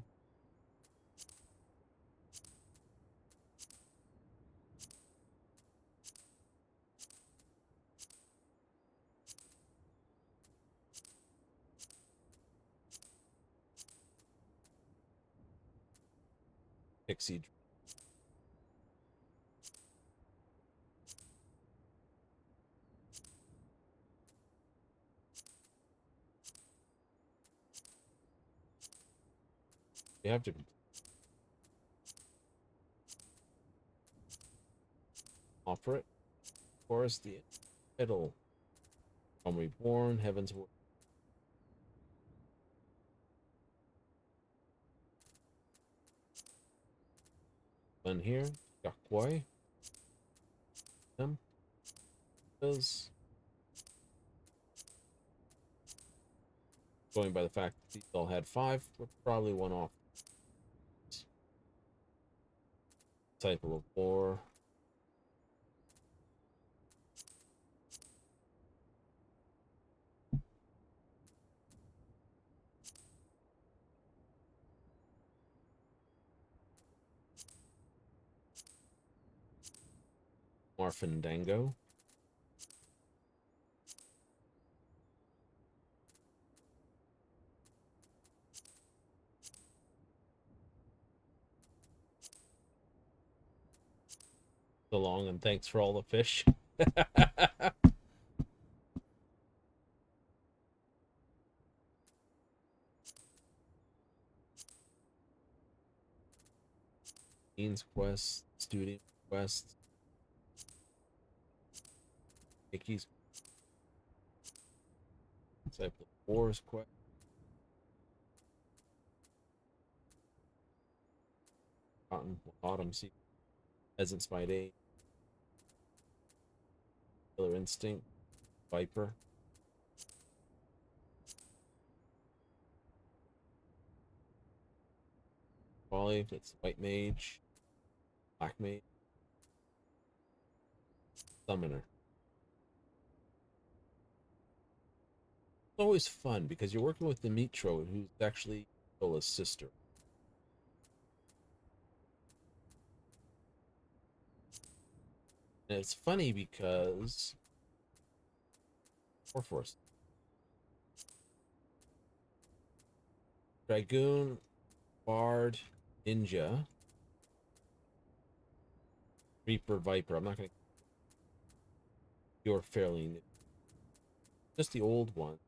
Pixie. You have to offer it. Forest the Idle. From Reborn, Heaven's Word. One here. Yakwai. Them. Those. Going by the fact that these all had 5, we're probably one off. Cycle of War. Morphindango. So long, and thanks for all the fish. Dean's Quest, Student Quest, Mickey's Disciple of Wars Quest, Autumn Sea, Peasants by Day, Killer Instinct, Viper, Wally, that's White Mage, Black Mage, Summoner. It's always fun because you're working with Dimitro, who's actually Ola's sister. And it's funny because Force Dragoon, Bard, Ninja, Reaper, Viper. I'm not gonna. You're fairly new. Just the old one.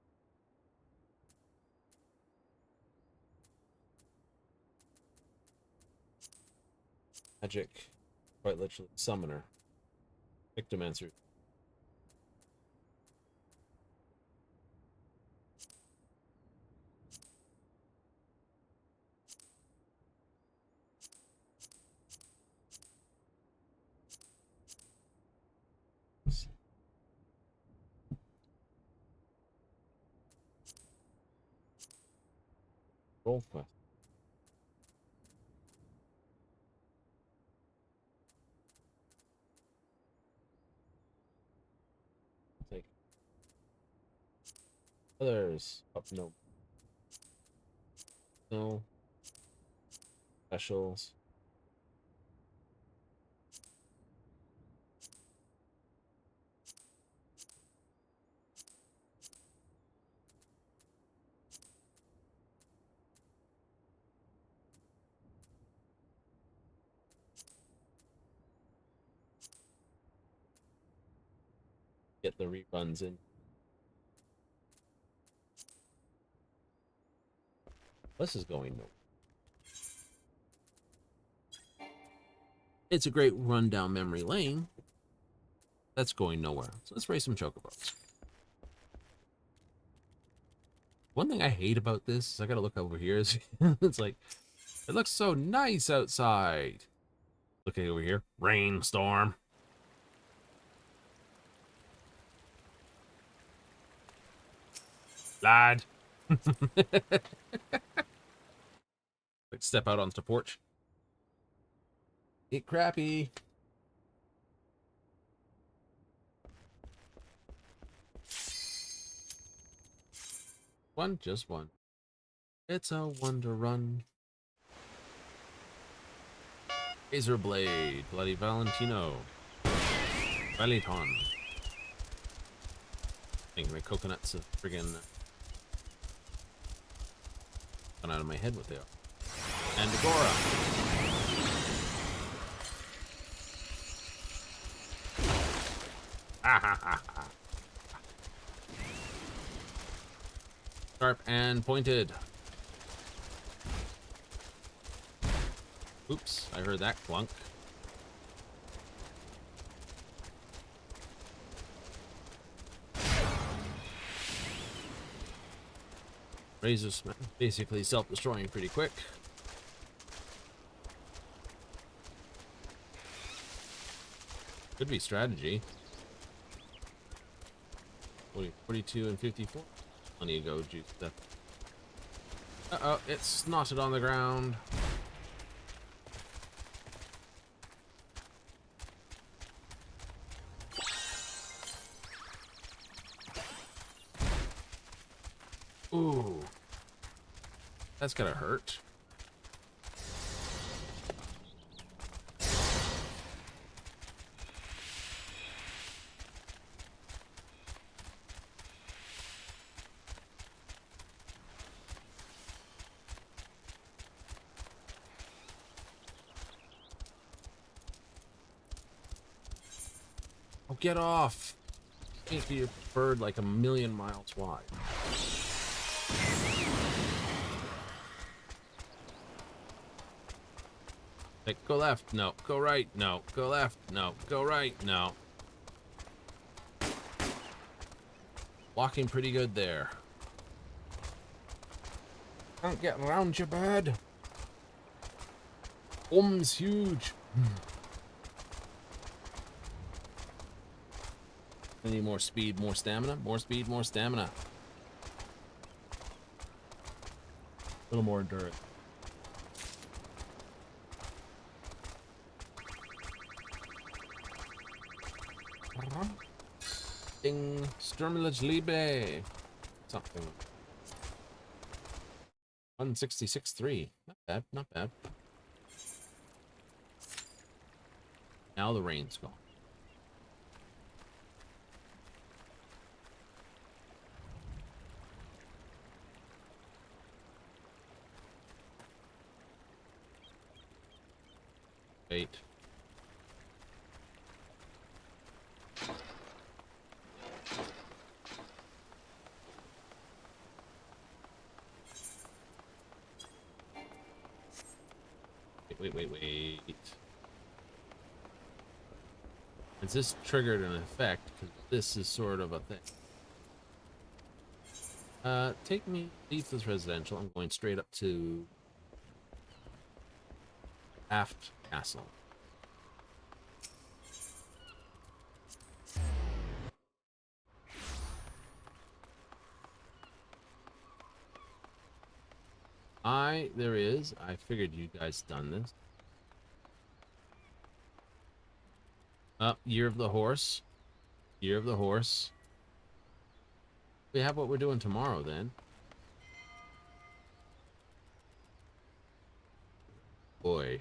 Magic, quite literally, Summoner, Victomancer. Roll quest. Take others up. No specials. Get the reruns in. This is going nowhere. It's a great run down memory lane. That's going nowhere. So let's raise some chocobos. One thing I hate about this is I gotta look over here. It's like, it looks so nice outside. Looking over here. Rainstorm. Lad. Like step out onto the porch. Get crappy. One, just one. It's a wonder run. Razor Blade, Bloody Valentino. Valiton. I think my coconuts have friggin' gone out of my head what they are. And Agora. Ah ha ha ha. Sharp and pointed. Oops, I heard that clunk. Razor's basically self-destroying pretty quick. Could be strategy. 42 and 54. Plenty of go juice stuff. Uh-oh, it's snotted on the ground. Ooh. That's gonna hurt. Oh, get off! Can't be a bird like a million miles wide. Like, go left, no. Go right, no. Go left, no. Go right, no. Walking pretty good there. Can't get around you, bird. Um's huge. I need more speed, more stamina. More speed, more stamina. A little more endurance. Ding. Sturmlage Liebe. Something. 166.3. Not bad, not bad. Now the rain's gone. Wait. Wait. Has this triggered an effect? Because this is sort of a thing. Take me, leave this residential. I'm going straight up to Aft Castle. There is. I figured you guys done this. Year of the Horse. Year of the Horse. We have what we're doing tomorrow then. Boy.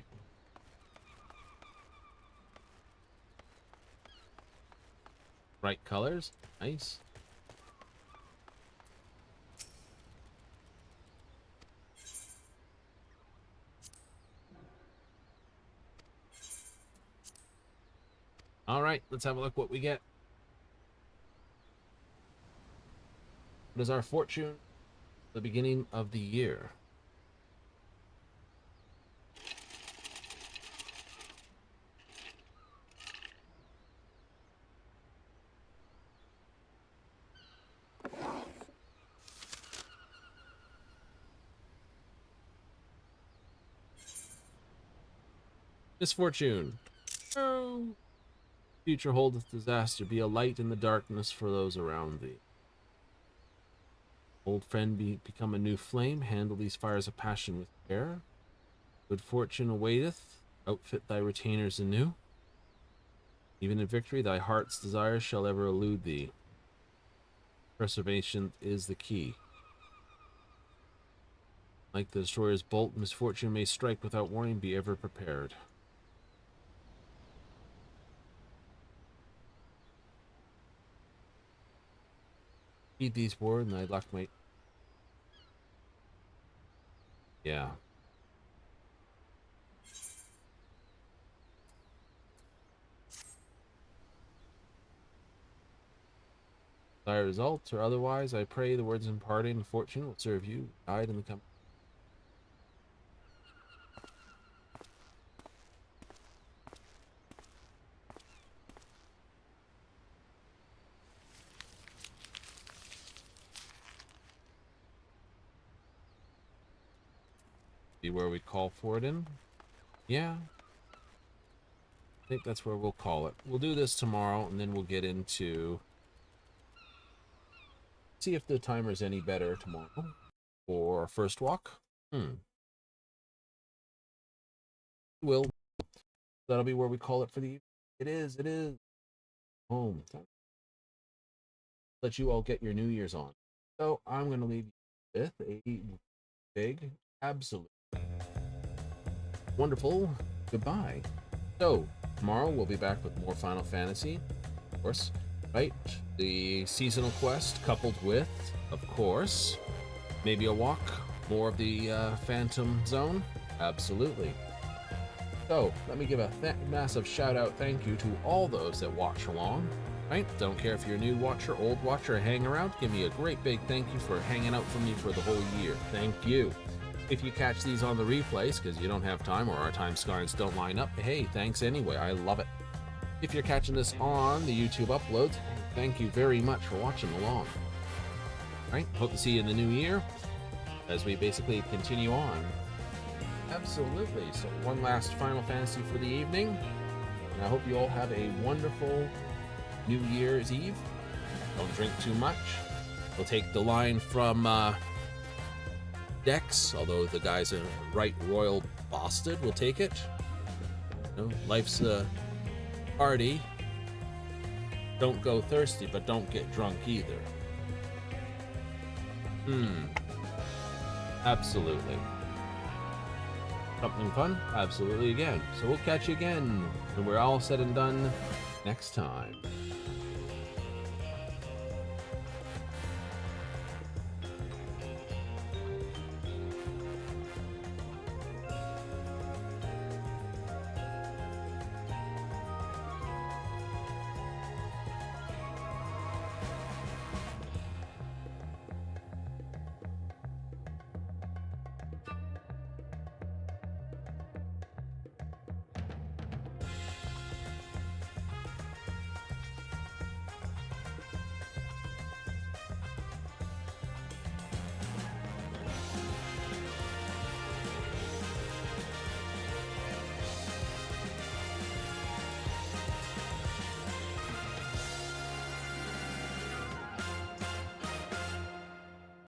Bright colors. Nice. All right, let's have a look what we get. What is our fortune at the beginning of the year? Misfortune. Oh. Future holdeth disaster. Be a light in the darkness for those around thee. Old friend, become a new flame. Handle these fires of passion with care. Good fortune awaiteth. Outfit thy retainers anew. Even in victory, thy heart's desire shall ever elude thee. Preservation is the key. Like the destroyer's bolt, misfortune may strike without warning. Be ever prepared. Heed these words, and thy luck might. Yeah. Desired results or otherwise, I pray the words imparting and fortune will serve you. Guide in the company. See where we call for it in? Yeah. I think that's where we'll call it. We'll do this tomorrow, and then we'll get into... See if the timer's any better tomorrow. For our first walk. Will. That'll be where we call it for the evening. It is. Home. Let you all get your New Year's on. So I'm going to leave you with a big, absolute, wonderful goodbye. So tomorrow we'll be back with more Final Fantasy, of course, right? The seasonal quest coupled with, of course, maybe a walk, more of the Phantom Zone. Absolutely. So let me give a massive shout out, thank you to all those that watch along. Right? Don't care if you're a new watcher, old watcher, or hang around. Give me a great big thank you for hanging out for me for the whole year. Thank you. If you catch these on the replays because you don't have time or our time scars don't line up, hey, thanks anyway. I love it. If you're catching this on the YouTube uploads, thank you very much for watching along. All right? Hope to see you in the new year as we basically continue on. Absolutely. So one last Final Fantasy for the evening. And I hope you all have a wonderful New Year's Eve. Don't drink too much. We'll take the line from Dex, although the guy's a right royal bastard. We'll take it. You know, life's a party. Don't go thirsty, but don't get drunk either. Absolutely. Something fun? Absolutely again. So we'll catch you again when we're all said and done next time.